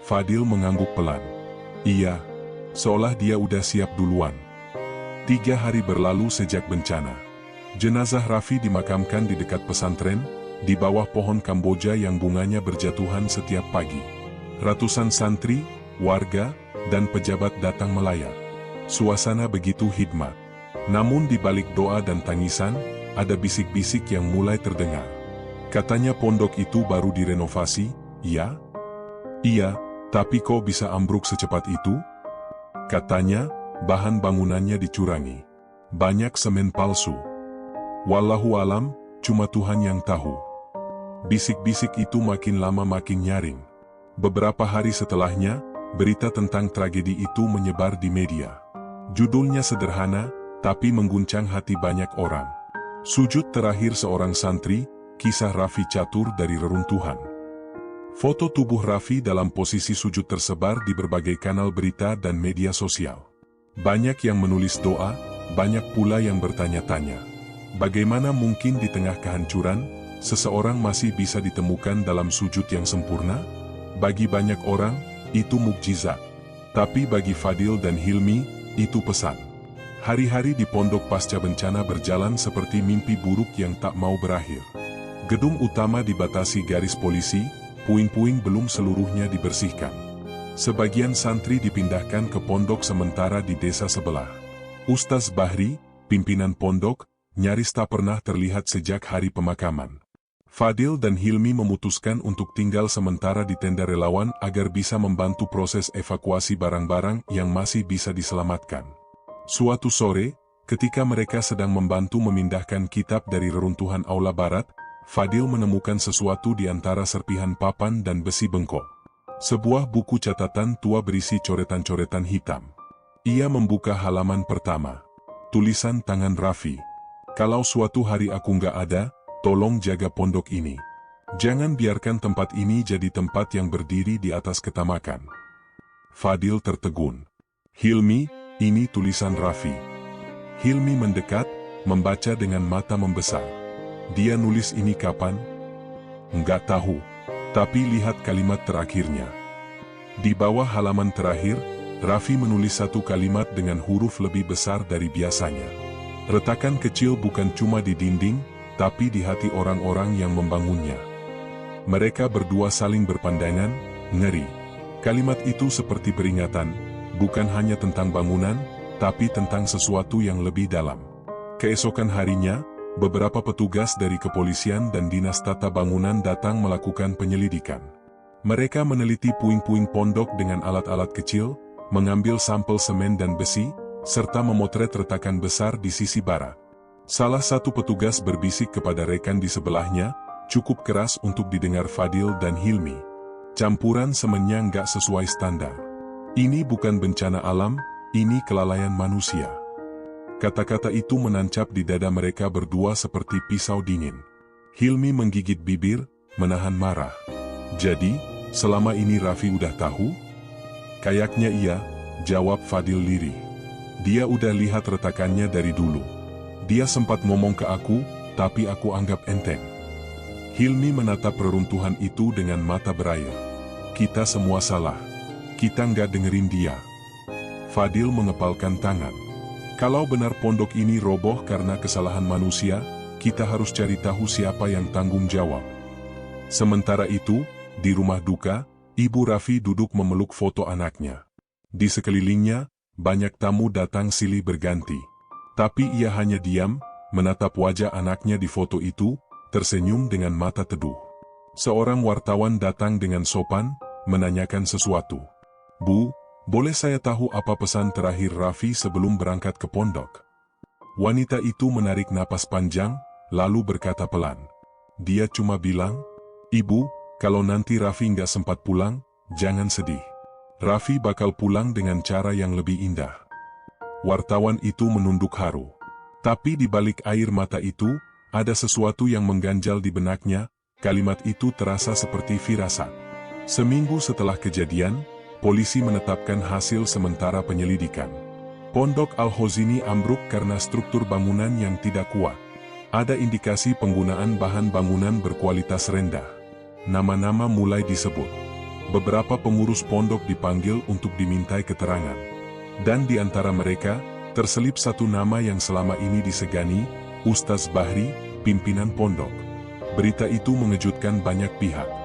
Fadil mengangguk pelan. Iya, seolah dia udah siap duluan. 3 hari berlalu sejak bencana. Jenazah Raffi dimakamkan di dekat pesantren, di bawah pohon Kamboja yang bunganya berjatuhan setiap pagi. Ratusan santri, warga, dan pejabat datang melayat. Suasana begitu hikmat. Namun di balik doa dan tangisan, ada bisik-bisik yang mulai terdengar. Katanya pondok itu baru direnovasi, ya? Iya, tapi kok bisa ambruk secepat itu? Katanya, bahan bangunannya dicurangi. Banyak semen palsu. Wallahu alam, cuma Tuhan yang tahu. Bisik-bisik itu makin lama makin nyaring. Beberapa hari setelahnya, berita tentang tragedi itu menyebar di media. Judulnya sederhana, tapi mengguncang hati banyak orang. Sujud terakhir seorang santri, kisah Raffi Catur dari reruntuhan. Foto tubuh Raffi dalam posisi sujud tersebar di berbagai kanal berita dan media sosial. Banyak yang menulis doa, banyak pula yang bertanya-tanya. Bagaimana mungkin di tengah kehancuran, seseorang masih bisa ditemukan dalam sujud yang sempurna? Bagi banyak orang, itu mukjizat. Tapi bagi Fadil dan Hilmi, itu pesan. Hari-hari di pondok pasca bencana berjalan seperti mimpi buruk yang tak mau berakhir. Gedung utama dibatasi garis polisi, puing-puing belum seluruhnya dibersihkan. Sebagian santri dipindahkan ke pondok sementara di desa sebelah. Ustaz Bahri, pimpinan pondok, nyaris tak pernah terlihat sejak hari pemakaman. Fadil dan Hilmi memutuskan untuk tinggal sementara di tenda relawan agar bisa membantu proses evakuasi barang-barang yang masih bisa diselamatkan. Suatu sore, ketika mereka sedang membantu memindahkan kitab dari reruntuhan aula barat, Fadil menemukan sesuatu di antara serpihan papan dan besi bengkok. Sebuah buku catatan tua berisi coretan-coretan hitam. Ia membuka halaman pertama. Tulisan tangan Raffi. Kalau suatu hari aku nggak ada, tolong jaga pondok ini. Jangan biarkan tempat ini jadi tempat yang berdiri di atas ketamakan. Fadil tertegun. Hilmi, ini tulisan Raffi. Hilmi mendekat, membaca dengan mata membesar. Dia nulis ini kapan? Enggak tahu. Tapi lihat kalimat terakhirnya. Di bawah halaman terakhir, Raffi menulis satu kalimat dengan huruf lebih besar dari biasanya. Retakan kecil bukan cuma di dinding, tapi di hati orang-orang yang membangunnya. Mereka berdua saling berpandangan, ngeri. Kalimat itu seperti peringatan, bukan hanya tentang bangunan, tapi tentang sesuatu yang lebih dalam. Keesokan harinya, beberapa petugas dari kepolisian dan dinas tata bangunan datang melakukan penyelidikan. Mereka meneliti puing-puing pondok dengan alat-alat kecil, mengambil sampel semen dan besi, serta memotret retakan besar di sisi barat. Salah satu petugas berbisik kepada rekan di sebelahnya, cukup keras untuk didengar Fadil dan Hilmi. Campuran semennya nggak sesuai standar. Ini bukan bencana alam, ini kelalaian manusia. Kata-kata itu menancap di dada mereka berdua seperti pisau dingin. Hilmi menggigit bibir, menahan marah. Jadi, selama ini Raffi udah tahu? Kayaknya iya, jawab Fadil lirih. Dia udah lihat retakannya dari dulu. Dia sempat ngomong ke aku, tapi aku anggap enteng. Hilmi menatap reruntuhan itu dengan mata berair. Kita semua salah. Kita nggak dengerin dia. Fadil mengepalkan tangan. Kalau benar pondok ini roboh karena kesalahan manusia, kita harus cari tahu siapa yang tanggung jawab. Sementara itu, di rumah duka, Ibu Raffi duduk memeluk foto anaknya. Di sekelilingnya, banyak tamu datang silih berganti. Tapi ia hanya diam, menatap wajah anaknya di foto itu, tersenyum dengan mata teduh. Seorang wartawan datang dengan sopan, menanyakan sesuatu. Bu, boleh saya tahu apa pesan terakhir Raffi sebelum berangkat ke pondok? Wanita itu menarik napas panjang, lalu berkata pelan. Dia cuma bilang, Ibu, kalau nanti Raffi nggak sempat pulang, jangan sedih. Raffi bakal pulang dengan cara yang lebih indah. Wartawan itu menunduk haru. Tapi di balik air mata itu, ada sesuatu yang mengganjal di benaknya, kalimat itu terasa seperti firasat. Seminggu setelah kejadian, polisi menetapkan hasil sementara penyelidikan. Pondok Al-Hozini ambruk karena struktur bangunan yang tidak kuat. Ada indikasi penggunaan bahan bangunan berkualitas rendah. Nama-nama mulai disebut. Beberapa pengurus pondok dipanggil untuk dimintai keterangan. Dan di antara mereka, terselip satu nama yang selama ini disegani, Ustaz Bahri, pimpinan pondok. Berita itu mengejutkan banyak pihak.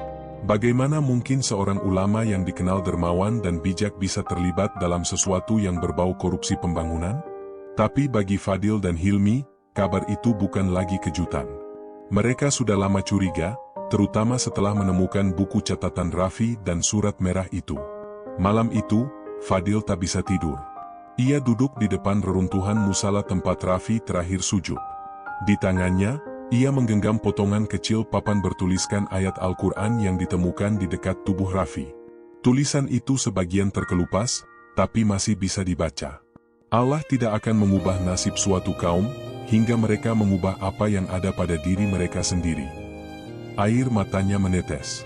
Bagaimana mungkin seorang ulama yang dikenal dermawan dan bijak bisa terlibat dalam sesuatu yang berbau korupsi pembangunan? Tapi bagi Fadil dan Hilmi, kabar itu bukan lagi kejutan. Mereka sudah lama curiga, terutama setelah menemukan buku catatan Raffi dan surat merah itu. Malam itu, Fadil tak bisa tidur. Ia duduk di depan reruntuhan musala tempat Raffi terakhir sujud. Di tangannya, ia menggenggam potongan kecil papan bertuliskan ayat Al-Quran yang ditemukan di dekat tubuh Raffi. Tulisan itu sebagian terkelupas, tapi masih bisa dibaca. Allah tidak akan mengubah nasib suatu kaum, hingga mereka mengubah apa yang ada pada diri mereka sendiri. Air matanya menetes.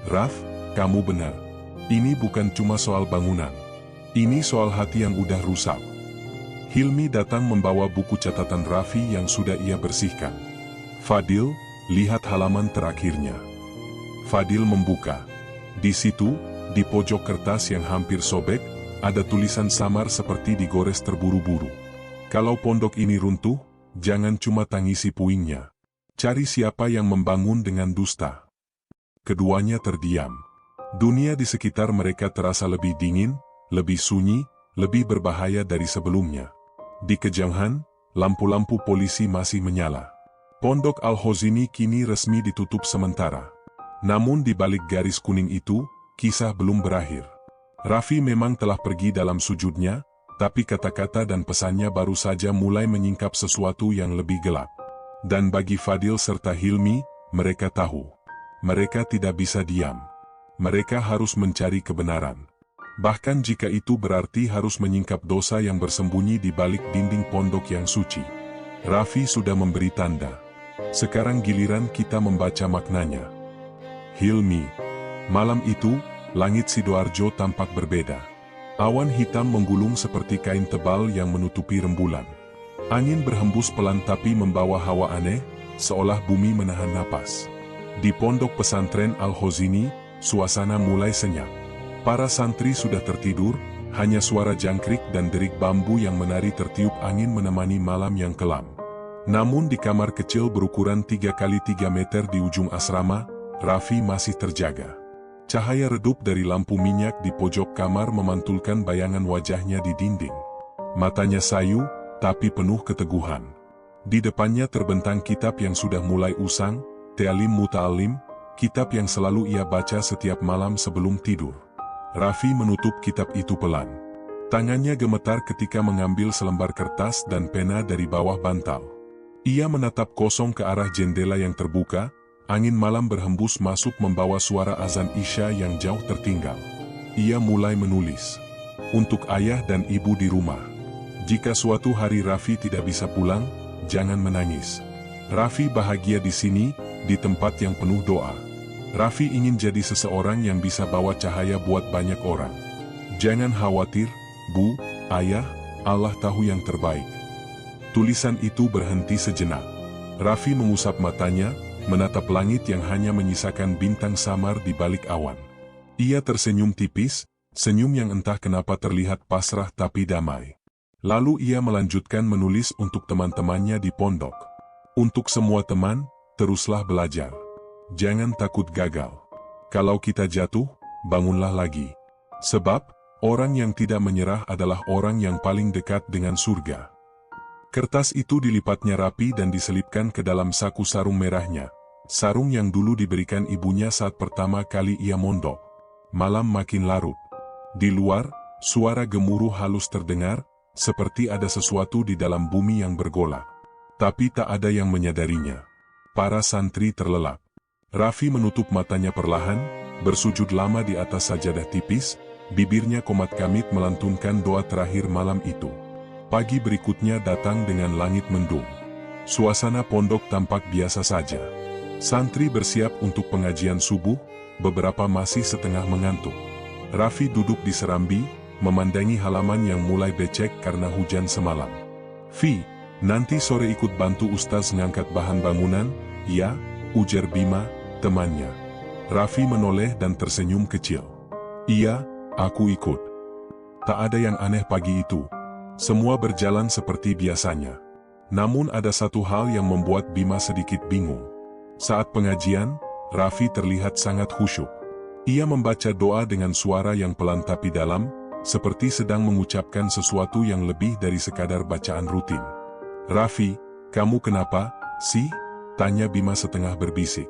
Raff, kamu benar. Ini bukan cuma soal bangunan. Ini soal hati yang udah rusak. Hilmi datang membawa buku catatan Raffi yang sudah ia bersihkan. Fadil, lihat halaman terakhirnya. Fadil membuka. Di situ, di pojok kertas yang hampir sobek, ada tulisan samar seperti digores terburu-buru. Kalau pondok ini runtuh, jangan cuma tangisi puingnya. Cari siapa yang membangun dengan dusta. Keduanya terdiam. Dunia di sekitar mereka terasa lebih dingin, lebih sunyi, lebih berbahaya dari sebelumnya. Di kejauhan, lampu-lampu polisi masih menyala. Pondok Al-Hozini kini resmi ditutup sementara. Namun di balik garis kuning itu, kisah belum berakhir. Raffi memang telah pergi dalam sujudnya, tapi kata-kata dan pesannya baru saja mulai menyingkap sesuatu yang lebih gelap. Dan bagi Fadil serta Hilmi, mereka tahu. Mereka tidak bisa diam. Mereka harus mencari kebenaran. Bahkan jika itu berarti harus menyingkap dosa yang bersembunyi di balik dinding pondok yang suci. Raffi sudah memberi tanda. Sekarang giliran kita membaca maknanya. Hilmi. Malam itu, langit Sidoarjo tampak berbeda. Awan hitam menggulung seperti kain tebal yang menutupi rembulan. Angin berhembus pelan tapi membawa hawa aneh, seolah bumi menahan napas. Di pondok pesantren Al-Hozini, suasana mulai senyap. Para santri sudah tertidur, hanya suara jangkrik dan derik bambu yang menari tertiup angin menemani malam yang kelam. Namun di kamar kecil berukuran 3 x 3 meter di ujung asrama, Raffi masih terjaga. Cahaya redup dari lampu minyak di pojok kamar memantulkan bayangan wajahnya di dinding. Matanya sayu, tapi penuh keteguhan. Di depannya terbentang kitab yang sudah mulai usang, Ta'lim Muta'alim, kitab yang selalu ia baca setiap malam sebelum tidur. Raffi menutup kitab itu pelan. Tangannya gemetar ketika mengambil selembar kertas dan pena dari bawah bantal. Ia menatap kosong ke arah jendela yang terbuka, angin malam berhembus masuk membawa suara azan Isya yang jauh tertinggal. Ia mulai menulis. Untuk ayah dan ibu di rumah. Jika suatu hari Raffi tidak bisa pulang, jangan menangis. Raffi bahagia di sini, di tempat yang penuh doa. Raffi ingin jadi seseorang yang bisa bawa cahaya buat banyak orang. Jangan khawatir, Bu, Ayah, Allah tahu yang terbaik. Tulisan itu berhenti sejenak. Raffi mengusap matanya, menatap langit yang hanya menyisakan bintang samar di balik awan. Ia tersenyum tipis, senyum yang entah kenapa terlihat pasrah tapi damai. Lalu ia melanjutkan menulis untuk teman-temannya di pondok. Untuk semua teman, teruslah belajar. Jangan takut gagal. Kalau kita jatuh, bangunlah lagi. Sebab, orang yang tidak menyerah adalah orang yang paling dekat dengan surga. Kertas itu dilipatnya rapi dan diselipkan ke dalam saku sarung merahnya. Sarung yang dulu diberikan ibunya saat pertama kali ia mondok. Malam makin larut. Di luar, suara gemuruh halus terdengar, seperti ada sesuatu di dalam bumi yang bergolak. Tapi tak ada yang menyadarinya. Para santri terlelap. Raffi menutup matanya perlahan, bersujud lama di atas sajadah tipis, bibirnya komat kamit melantunkan doa terakhir malam itu. Pagi berikutnya datang dengan langit mendung. Suasana pondok tampak biasa saja. Santri bersiap untuk pengajian subuh, beberapa masih setengah mengantuk. Raffi duduk di serambi, memandangi halaman yang mulai becek karena hujan semalam. "Fi, nanti sore ikut bantu Ustaz ngangkat bahan bangunan, ya?" ujar Bima, temannya. Raffi menoleh dan tersenyum kecil. "Iya, aku ikut." Tak ada yang aneh pagi itu. Semua berjalan seperti biasanya. Namun ada satu hal yang membuat Bima sedikit bingung. Saat pengajian, Raffi terlihat sangat khusyuk. Ia membaca doa dengan suara yang pelan tapi dalam, seperti sedang mengucapkan sesuatu yang lebih dari sekadar bacaan rutin. "Raffi, kamu kenapa, sih?" tanya Bima setengah berbisik.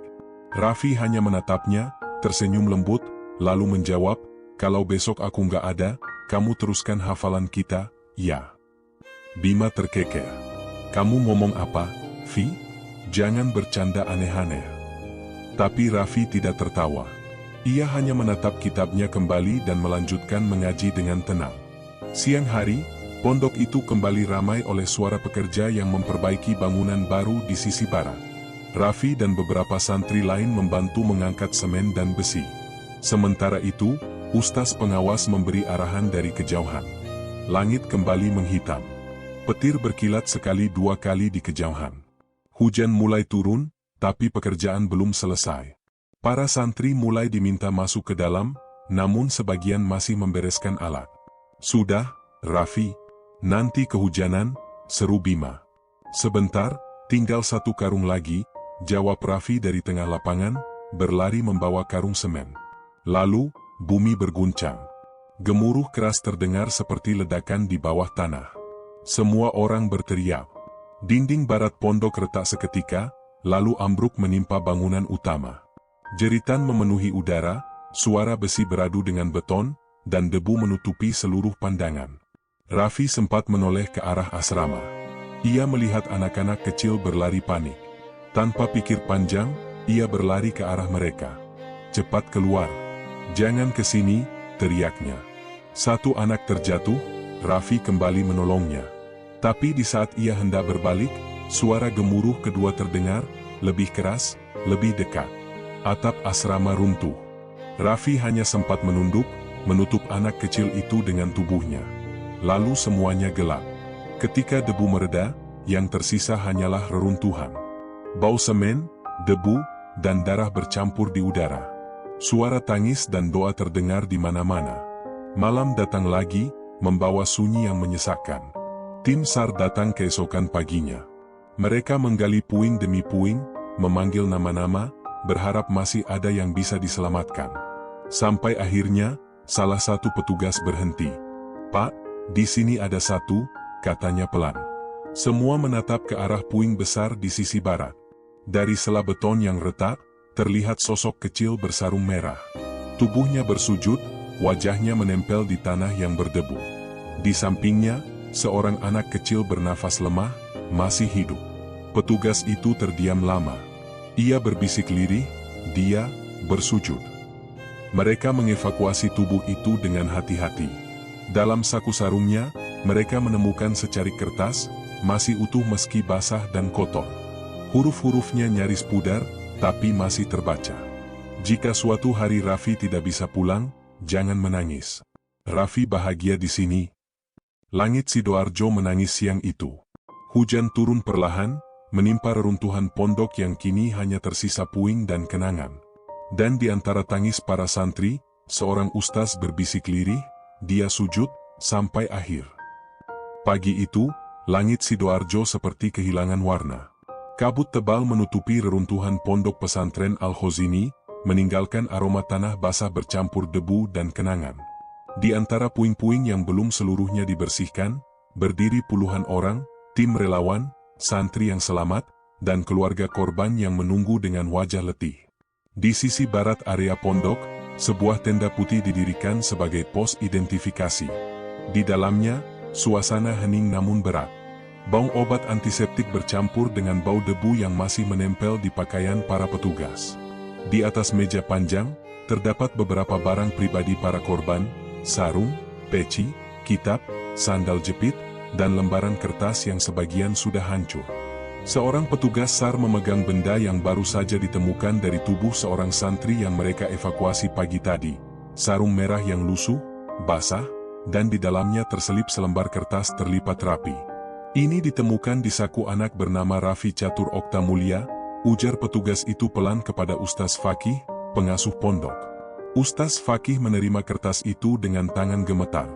Raffi hanya menatapnya, tersenyum lembut, lalu menjawab, "Kalau besok aku nggak ada, kamu teruskan hafalan kita, ya?" Bima terkekeh. "Kamu ngomong apa, Fi? Jangan bercanda aneh-aneh." Tapi Raffi tidak tertawa. Ia hanya menatap kitabnya kembali dan melanjutkan mengaji dengan tenang. Siang hari, pondok itu kembali ramai oleh suara pekerja yang memperbaiki bangunan baru di sisi barat. Raffi dan beberapa santri lain membantu mengangkat semen dan besi. Sementara itu, ustaz pengawas memberi arahan dari kejauhan. Langit kembali menghitam. Petir berkilat sekali dua kali di kejauhan. Hujan mulai turun, tapi pekerjaan belum selesai. Para santri mulai diminta masuk ke dalam, namun sebagian masih membereskan alat. "Sudah, Raffi, nanti kehujanan," seru Bima. "Sebentar, tinggal satu karung lagi," jawab Raffi dari tengah lapangan, berlari membawa karung semen. Lalu, bumi berguncang. Gemuruh keras terdengar seperti ledakan di bawah tanah. Semua orang berteriak. Dinding barat pondok retak seketika, lalu ambruk menimpa bangunan utama. Jeritan memenuhi udara, suara besi beradu dengan beton, dan debu menutupi seluruh pandangan. Raffi sempat menoleh ke arah asrama. Ia melihat anak-anak kecil berlari panik. Tanpa pikir panjang, ia berlari ke arah mereka. "Cepat keluar! Jangan ke sini!" teriaknya. Satu anak terjatuh, Raffi kembali menolongnya. Tapi di saat ia hendak berbalik, suara gemuruh kedua terdengar, lebih keras, lebih dekat. Atap asrama runtuh. Raffi hanya sempat menunduk, menutup anak kecil itu dengan tubuhnya. Lalu semuanya gelap. Ketika debu mereda, yang tersisa hanyalah reruntuhan. Bau semen, debu, dan darah bercampur di udara. Suara tangis dan doa terdengar di mana-mana. Malam datang lagi, membawa sunyi yang menyesakkan. Tim SAR datang keesokan paginya. Mereka menggali puing demi puing, memanggil nama-nama, berharap masih ada yang bisa diselamatkan. Sampai akhirnya, salah satu petugas berhenti. "Pak, di sini ada satu," katanya pelan. Semua menatap ke arah puing besar di sisi barat. Dari sela beton yang retak, terlihat sosok kecil bersarung merah. Tubuhnya bersujud, wajahnya menempel di tanah yang berdebu. Di sampingnya, seorang anak kecil bernafas lemah, masih hidup. Petugas itu terdiam lama. Ia berbisik lirih, dia bersujud. Mereka mengevakuasi tubuh itu dengan hati-hati. Dalam saku sarungnya, mereka menemukan secarik kertas, masih utuh meski basah dan kotor. Huruf-hurufnya nyaris pudar, tapi masih terbaca. Jika suatu hari Raffi tidak bisa pulang, jangan menangis. Raffi bahagia di sini. Langit Sidoarjo menangis siang itu. Hujan turun perlahan, menimpa reruntuhan pondok yang kini hanya tersisa puing dan kenangan. Dan di antara tangis para santri, seorang ustaz berbisik lirih, dia sujud, sampai akhir. Pagi itu, langit Sidoarjo seperti kehilangan warna. Kabut tebal menutupi reruntuhan pondok pesantren Al-Khozini, meninggalkan aroma tanah basah bercampur debu dan kenangan. Di antara puing-puing yang belum seluruhnya dibersihkan, berdiri puluhan orang, tim relawan, santri yang selamat, dan keluarga korban yang menunggu dengan wajah letih. Di sisi barat area pondok, sebuah tenda putih didirikan sebagai pos identifikasi. Di dalamnya, suasana hening namun berat. Bau obat antiseptik bercampur dengan bau debu yang masih menempel di pakaian para petugas. Di atas meja panjang, terdapat beberapa barang pribadi para korban, sarung, peci, kitab, sandal jepit, dan lembaran kertas yang sebagian sudah hancur. Seorang petugas SAR memegang benda yang baru saja ditemukan dari tubuh seorang santri yang mereka evakuasi pagi tadi. Sarung merah yang lusuh, basah, dan di dalamnya terselip selembar kertas terlipat rapi. Ini ditemukan di saku anak bernama Raffi Catur Okta Mulia, ujar petugas itu pelan kepada Ustaz Fakih, pengasuh pondok. Ustaz Fakih menerima kertas itu dengan tangan gemetar.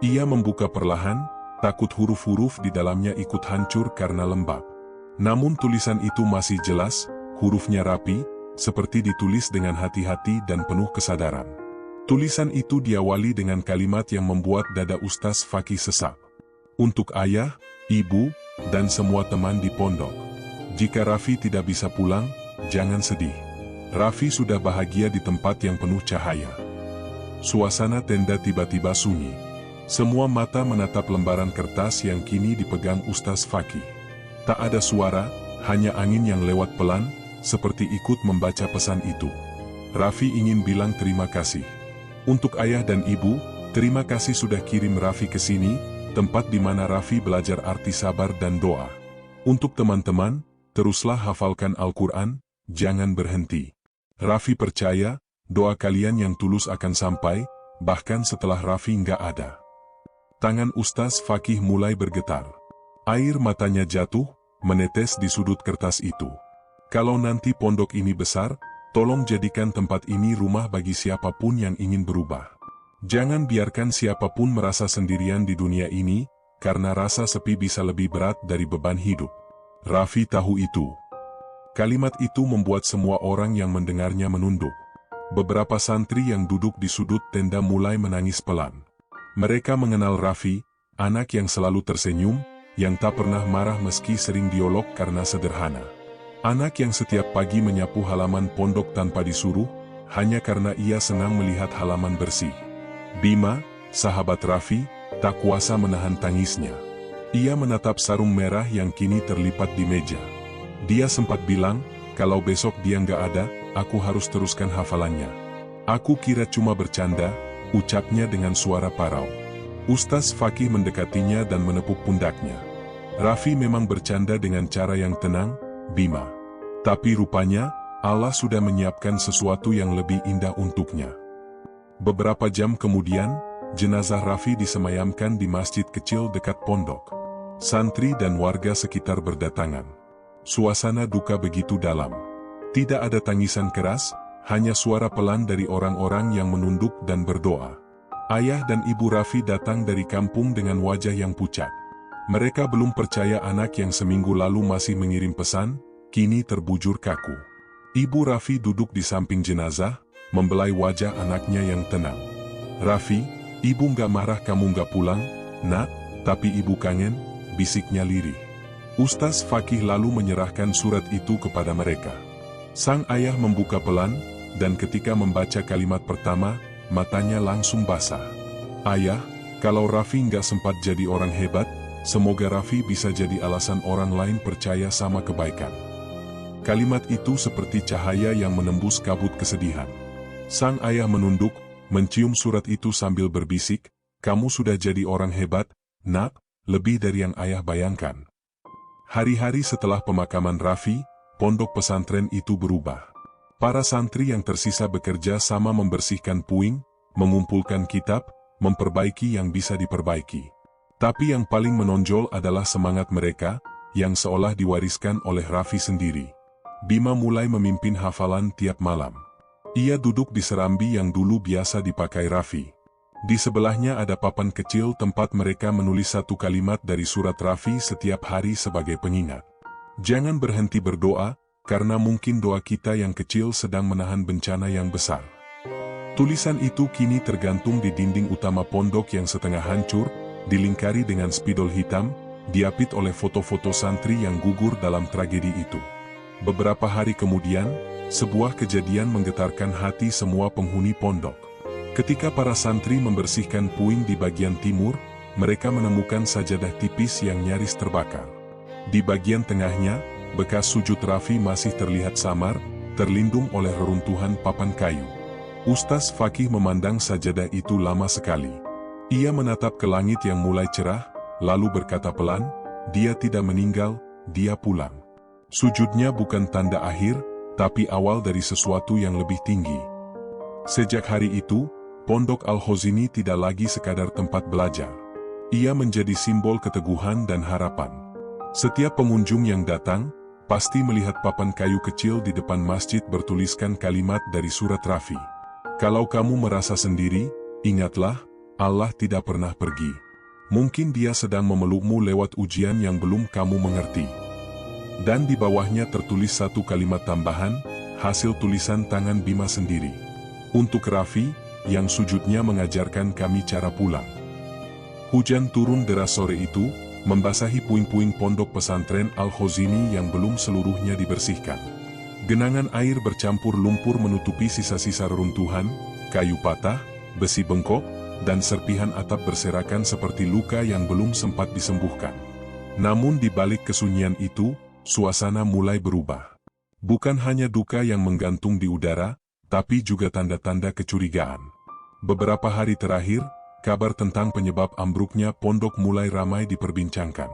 Ia membuka perlahan, takut huruf-huruf di dalamnya ikut hancur karena lembab. Namun tulisan itu masih jelas, hurufnya rapi, seperti ditulis dengan hati-hati dan penuh kesadaran. Tulisan itu diawali dengan kalimat yang membuat dada Ustaz Fakih sesak. Untuk ayah, ibu, dan semua teman di pondok. Jika Raffi tidak bisa pulang, jangan sedih. Raffi sudah bahagia di tempat yang penuh cahaya. Suasana tenda tiba-tiba sunyi. Semua mata menatap lembaran kertas yang kini dipegang Ustaz Fakih. Tak ada suara, hanya angin yang lewat pelan, seperti ikut membaca pesan itu. Raffi ingin bilang terima kasih. Untuk ayah dan ibu, terima kasih sudah kirim Raffi ke sini, tempat di mana Raffi belajar arti sabar dan doa. Untuk teman-teman, teruslah hafalkan Al-Quran, jangan berhenti. Raffi percaya, doa kalian yang tulus akan sampai, bahkan setelah Raffi nggak ada. Tangan Ustaz Fakih mulai bergetar. Air matanya jatuh, menetes di sudut kertas itu. Kalau nanti pondok ini besar, tolong jadikan tempat ini rumah bagi siapapun yang ingin berubah. Jangan biarkan siapapun merasa sendirian di dunia ini, karena rasa sepi bisa lebih berat dari beban hidup. Raffi tahu itu. Kalimat itu membuat semua orang yang mendengarnya menunduk. Beberapa santri yang duduk di sudut tenda mulai menangis pelan. Mereka mengenal Raffi, anak yang selalu tersenyum, yang tak pernah marah meski sering diolok karena sederhana. Anak yang setiap pagi menyapu halaman pondok tanpa disuruh, hanya karena ia senang melihat halaman bersih. Bima, sahabat Raffi, tak kuasa menahan tangisnya. Ia menatap sarung merah yang kini terlipat di meja. Dia sempat bilang, kalau besok dia nggak ada, aku harus teruskan hafalannya. Aku kira cuma bercanda, ucapnya dengan suara parau. Ustaz Fakih mendekatinya dan menepuk pundaknya. Raffi memang bercanda dengan cara yang tenang, Bima. Tapi rupanya, Allah sudah menyiapkan sesuatu yang lebih indah untuknya. Beberapa jam kemudian, jenazah Raffi disemayamkan di masjid kecil dekat pondok. Santri dan warga sekitar berdatangan. Suasana duka begitu dalam. Tidak ada tangisan keras, hanya suara pelan dari orang-orang yang menunduk dan berdoa. Ayah dan ibu Raffi datang dari kampung dengan wajah yang pucat. Mereka belum percaya anak yang seminggu lalu masih mengirim pesan, kini terbujur kaku. Ibu Raffi duduk di samping jenazah, membelai wajah anaknya yang tenang. Raffi, ibu nggak marah kamu nggak pulang, nak, tapi ibu kangen, bisiknya lirih. Ustaz Fakih lalu menyerahkan surat itu kepada mereka. Sang ayah membuka pelan, dan ketika membaca kalimat pertama, matanya langsung basah. "Ayah, kalau Raffi nggak sempat jadi orang hebat, semoga Raffi bisa jadi alasan orang lain percaya sama kebaikan." Kalimat itu seperti cahaya yang menembus kabut kesedihan. Sang ayah menunduk, mencium surat itu sambil berbisik, "Kamu sudah jadi orang hebat, Nak, lebih dari yang ayah bayangkan." Hari-hari setelah pemakaman Raffi, pondok pesantren itu berubah. Para santri yang tersisa bekerja sama membersihkan puing, mengumpulkan kitab, memperbaiki yang bisa diperbaiki. Tapi yang paling menonjol adalah semangat mereka, yang seolah diwariskan oleh Raffi sendiri. Bima mulai memimpin hafalan tiap malam. Ia duduk di serambi yang dulu biasa dipakai Raffi. Di sebelahnya ada papan kecil tempat mereka menulis satu kalimat dari surat Raffi setiap hari sebagai pengingat. Jangan berhenti berdoa, karena mungkin doa kita yang kecil sedang menahan bencana yang besar. Tulisan itu kini tergantung di dinding utama pondok yang setengah hancur, dilingkari dengan spidol hitam, diapit oleh foto-foto santri yang gugur dalam tragedi itu. Beberapa hari kemudian, sebuah kejadian menggetarkan hati semua penghuni pondok. Ketika para santri membersihkan puing di bagian timur, mereka menemukan sajadah tipis yang nyaris terbakar. Di bagian tengahnya, bekas sujud Raffi masih terlihat samar, terlindung oleh reruntuhan papan kayu. Ustaz Fakih memandang sajadah itu lama sekali. Ia menatap ke langit yang mulai cerah, lalu berkata pelan, "Dia tidak meninggal, dia pulang." Sujudnya bukan tanda akhir, tapi awal dari sesuatu yang lebih tinggi. Sejak hari itu, Pondok Al-Khozini tidak lagi sekadar tempat belajar. Ia menjadi simbol keteguhan dan harapan. Setiap pengunjung yang datang, pasti melihat papan kayu kecil di depan masjid bertuliskan kalimat dari surat Raffi. "Kalau kamu merasa sendiri, ingatlah, Allah tidak pernah pergi. Mungkin Dia sedang memelukmu lewat ujian yang belum kamu mengerti." Dan di bawahnya tertulis satu kalimat tambahan, hasil tulisan tangan Bima sendiri. "Untuk Raffi, yang sujudnya mengajarkan kami cara pulang." Hujan turun deras sore itu, membasahi puing-puing pondok pesantren Al-Khozini yang belum seluruhnya dibersihkan. Genangan air bercampur lumpur menutupi sisa-sisa reruntuhan, kayu patah, besi bengkok, dan serpihan atap berserakan seperti luka yang belum sempat disembuhkan. Namun di balik kesunyian itu, suasana mulai berubah. Bukan hanya duka yang menggantung di udara, tapi juga tanda-tanda kecurigaan. Beberapa hari terakhir, kabar tentang penyebab ambruknya pondok mulai ramai diperbincangkan.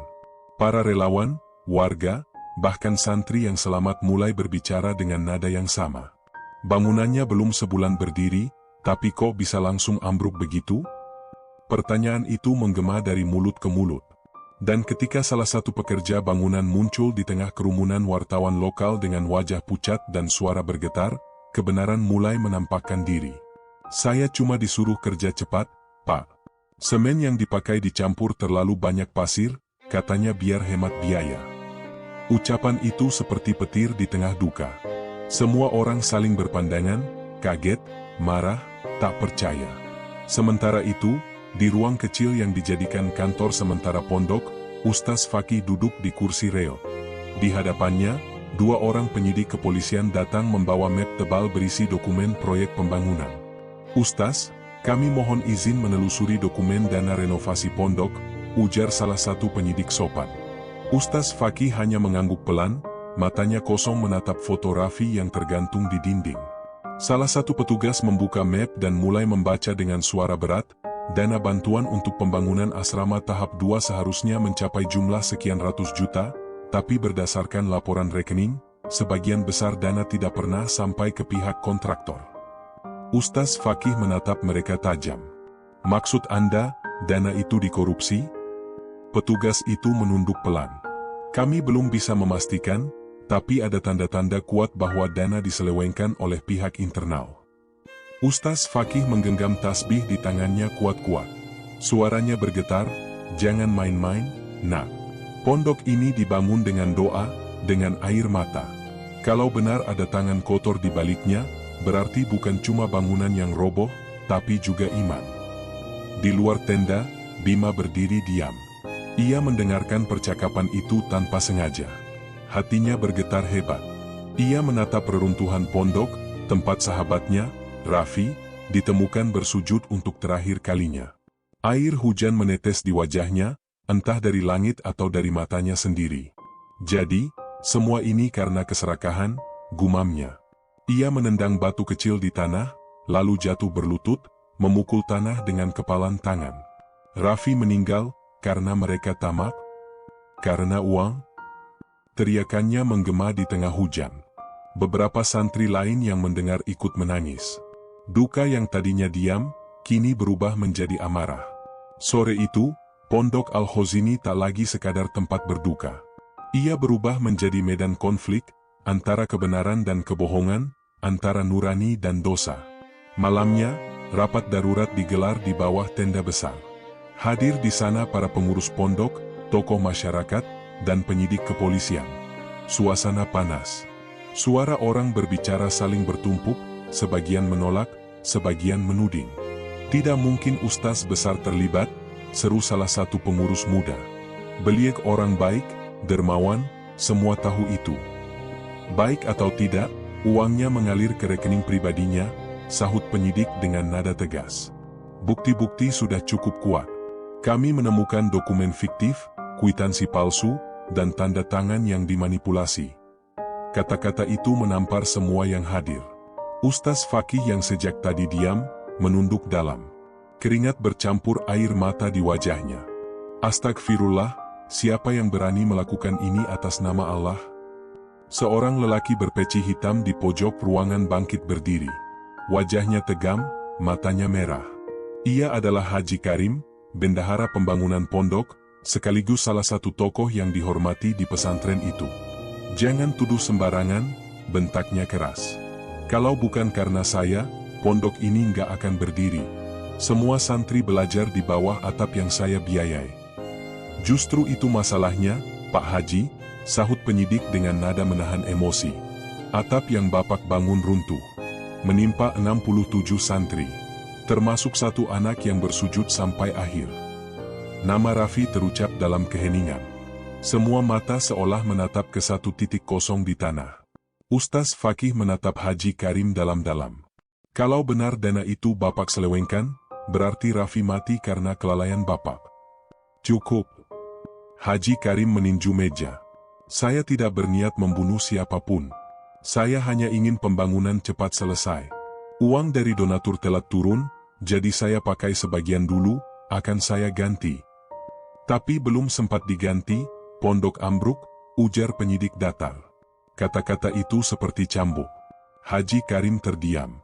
Para relawan, warga, bahkan santri yang selamat mulai berbicara dengan nada yang sama. "Bangunannya belum sebulan berdiri, tapi kok bisa langsung ambruk begitu?" Pertanyaan itu menggema dari mulut ke mulut. Dan ketika salah satu pekerja bangunan muncul di tengah kerumunan wartawan lokal dengan wajah pucat dan suara bergetar, kebenaran mulai menampakkan diri. "Saya cuma disuruh kerja cepat, Pak. Semen yang dipakai dicampur terlalu banyak pasir, katanya biar hemat biaya." Ucapan itu seperti petir di tengah duka. Semua orang saling berpandangan, kaget, marah, tak percaya. Sementara itu, di ruang kecil yang dijadikan kantor sementara pondok, Ustaz Fakih duduk di kursi reo. Di hadapannya, dua orang penyidik kepolisian datang membawa map tebal berisi dokumen proyek pembangunan. "Ustaz, kami mohon izin menelusuri dokumen dana renovasi pondok," ujar salah satu penyidik sopan. Ustaz Fakih hanya mengangguk pelan, matanya kosong menatap foto Raffi yang tergantung di dinding. Salah satu petugas membuka map dan mulai membaca dengan suara berat, "Dana bantuan untuk pembangunan asrama tahap 2 seharusnya mencapai jumlah sekian ratus juta, tapi berdasarkan laporan rekening, sebagian besar dana tidak pernah sampai ke pihak kontraktor." Ustaz Fakih menatap mereka tajam. "Maksud Anda, dana itu dikorupsi?" Petugas itu menunduk pelan. "Kami belum bisa memastikan, tapi ada tanda-tanda kuat bahwa dana diselewengkan oleh pihak internal." Ustaz Fakih menggenggam tasbih di tangannya kuat-kuat. Suaranya bergetar, "Jangan main-main, Nak. Pondok ini dibangun dengan doa, dengan air mata. Kalau benar ada tangan kotor di baliknya, berarti bukan cuma bangunan yang roboh, tapi juga iman." Di luar tenda, Bima berdiri diam. Ia mendengarkan percakapan itu tanpa sengaja. Hatinya bergetar hebat. Ia menatap reruntuhan pondok, tempat sahabatnya, Raffi, ditemukan bersujud untuk terakhir kalinya. Air hujan menetes di wajahnya, entah dari langit atau dari matanya sendiri. Jadi, semua ini karena keserakahan, gumamnya. Ia menendang batu kecil di tanah, lalu jatuh berlutut, memukul tanah dengan kepalan tangan. Raffi meninggal, karena mereka tamak? Karena uang? Teriakannya menggema di tengah hujan. Beberapa santri lain yang mendengar ikut menangis. Duka yang tadinya diam, kini berubah menjadi amarah. Sore itu, Pondok Al-Khozini tak lagi sekadar tempat berduka. Ia berubah menjadi medan konflik, antara kebenaran dan kebohongan, antara nurani dan dosa. Malamnya, rapat darurat digelar di bawah tenda besar. Hadir di sana para pengurus pondok, tokoh masyarakat, dan penyidik kepolisian. Suasana panas. Suara orang berbicara saling bertumpuk, sebagian menolak, sebagian menuding. Tidak mungkin ustaz besar terlibat, seru salah satu pengurus muda. Beliau orang baik, dermawan, semua tahu itu. Baik atau tidak, uangnya mengalir ke rekening pribadinya, sahut penyidik dengan nada tegas. Bukti-bukti sudah cukup kuat. Kami menemukan dokumen fiktif, kwitansi palsu, dan tanda tangan yang dimanipulasi. Kata-kata itu menampar semua yang hadir. Ustaz Fakih yang sejak tadi diam, menunduk dalam. Keringat bercampur air mata di wajahnya. Astagfirullah, siapa yang berani melakukan ini atas nama Allah? Seorang lelaki berpeci hitam di pojok ruangan bangkit berdiri. Wajahnya tegam, matanya merah. Ia adalah Haji Karim, bendahara pembangunan pondok, sekaligus salah satu tokoh yang dihormati di pesantren itu. Jangan tuduh sembarangan, bentaknya keras. Kalau bukan karena saya, pondok ini nggak akan berdiri. Semua santri belajar di bawah atap yang saya biayai. Justru itu masalahnya, Pak Haji, sahut penyidik dengan nada menahan emosi. Atap yang Bapak bangun runtuh. Menimpa 67 santri. Termasuk satu anak yang bersujud sampai akhir. Nama Raffi terucap dalam keheningan. Semua mata seolah menatap ke satu titik kosong di tanah. Ustaz Fakih menatap Haji Karim dalam-dalam. Kalau benar dana itu Bapak selewengkan, berarti Raffi mati karena kelalaian Bapak. Cukup. Haji Karim meninju meja. Saya tidak berniat membunuh siapapun. Saya hanya ingin pembangunan cepat selesai. Uang dari donatur telat turun, jadi saya pakai sebagian dulu, akan saya ganti. Tapi belum sempat diganti, pondok ambruk, ujar penyidik datar. Kata-kata itu seperti cambuk. Haji Karim terdiam.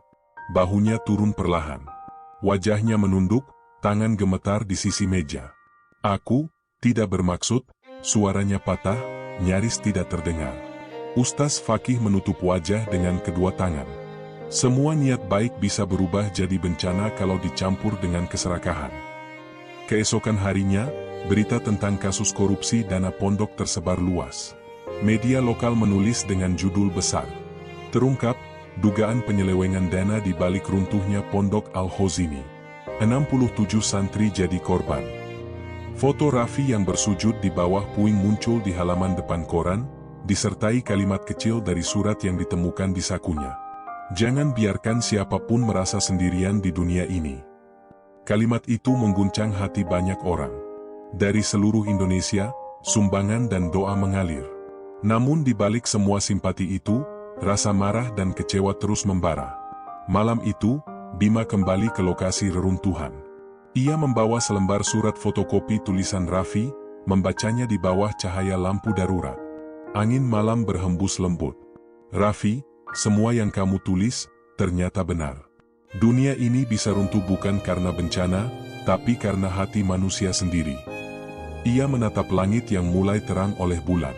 Bahunya turun perlahan. Wajahnya menunduk, tangan gemetar di sisi meja. Aku, tidak bermaksud, suaranya patah, nyaris tidak terdengar. Ustaz Fakih menutup wajah dengan kedua tangan. Semua niat baik bisa berubah jadi bencana kalau dicampur dengan keserakahan. Keesokan harinya, berita tentang kasus korupsi dana pondok tersebar luas. Media lokal menulis dengan judul besar. Terungkap, dugaan penyelewengan dana di balik runtuhnya Pondok Al-Khozini. 67 santri jadi korban. Foto Raffi yang bersujud di bawah puing muncul di halaman depan koran, disertai kalimat kecil dari surat yang ditemukan di sakunya. Jangan biarkan siapapun merasa sendirian di dunia ini. Kalimat itu mengguncang hati banyak orang. Dari seluruh Indonesia, sumbangan dan doa mengalir. Namun di balik semua simpati itu, rasa marah dan kecewa terus membara. Malam itu, Bima kembali ke lokasi reruntuhan. Ia membawa selembar surat fotokopi tulisan Raffi, membacanya di bawah cahaya lampu darurat. Angin malam berhembus lembut. Raffi, semua yang kamu tulis, ternyata benar. Dunia ini bisa runtuh bukan karena bencana, tapi karena hati manusia sendiri. Ia menatap langit yang mulai terang oleh bulan.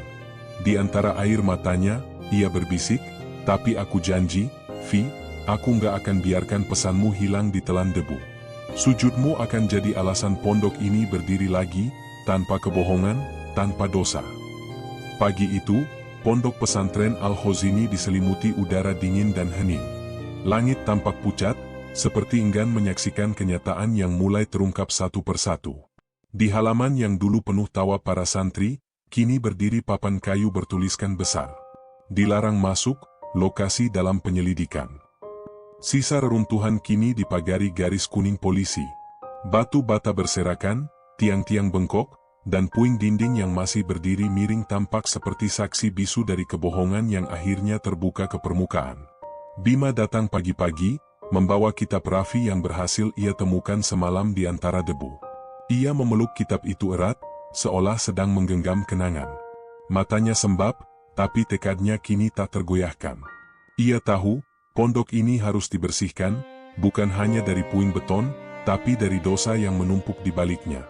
Di antara air matanya, ia berbisik, tapi aku janji, Vi, aku nggak akan biarkan pesanmu hilang ditelan debu. Sujudmu akan jadi alasan pondok ini berdiri lagi, tanpa kebohongan, tanpa dosa. Pagi itu, pondok pesantren Al-Khozini diselimuti udara dingin dan hening. Langit tampak pucat, seperti enggan menyaksikan kenyataan yang mulai terungkap satu persatu. Di halaman yang dulu penuh tawa para santri, kini berdiri papan kayu bertuliskan besar. Dilarang masuk, lokasi dalam penyelidikan. Sisa reruntuhan kini dipagari garis kuning polisi. Batu bata berserakan, tiang-tiang bengkok, dan puing dinding yang masih berdiri miring tampak seperti saksi bisu dari kebohongan yang akhirnya terbuka ke permukaan. Bima datang pagi-pagi, membawa kitab Raffi yang berhasil ia temukan semalam di antara debu. Ia memeluk kitab itu erat, seolah sedang menggenggam kenangan. Matanya sembab, tapi tekadnya kini tak tergoyahkan. Ia tahu, pondok ini harus dibersihkan, bukan hanya dari puing beton, tapi dari dosa yang menumpuk di baliknya.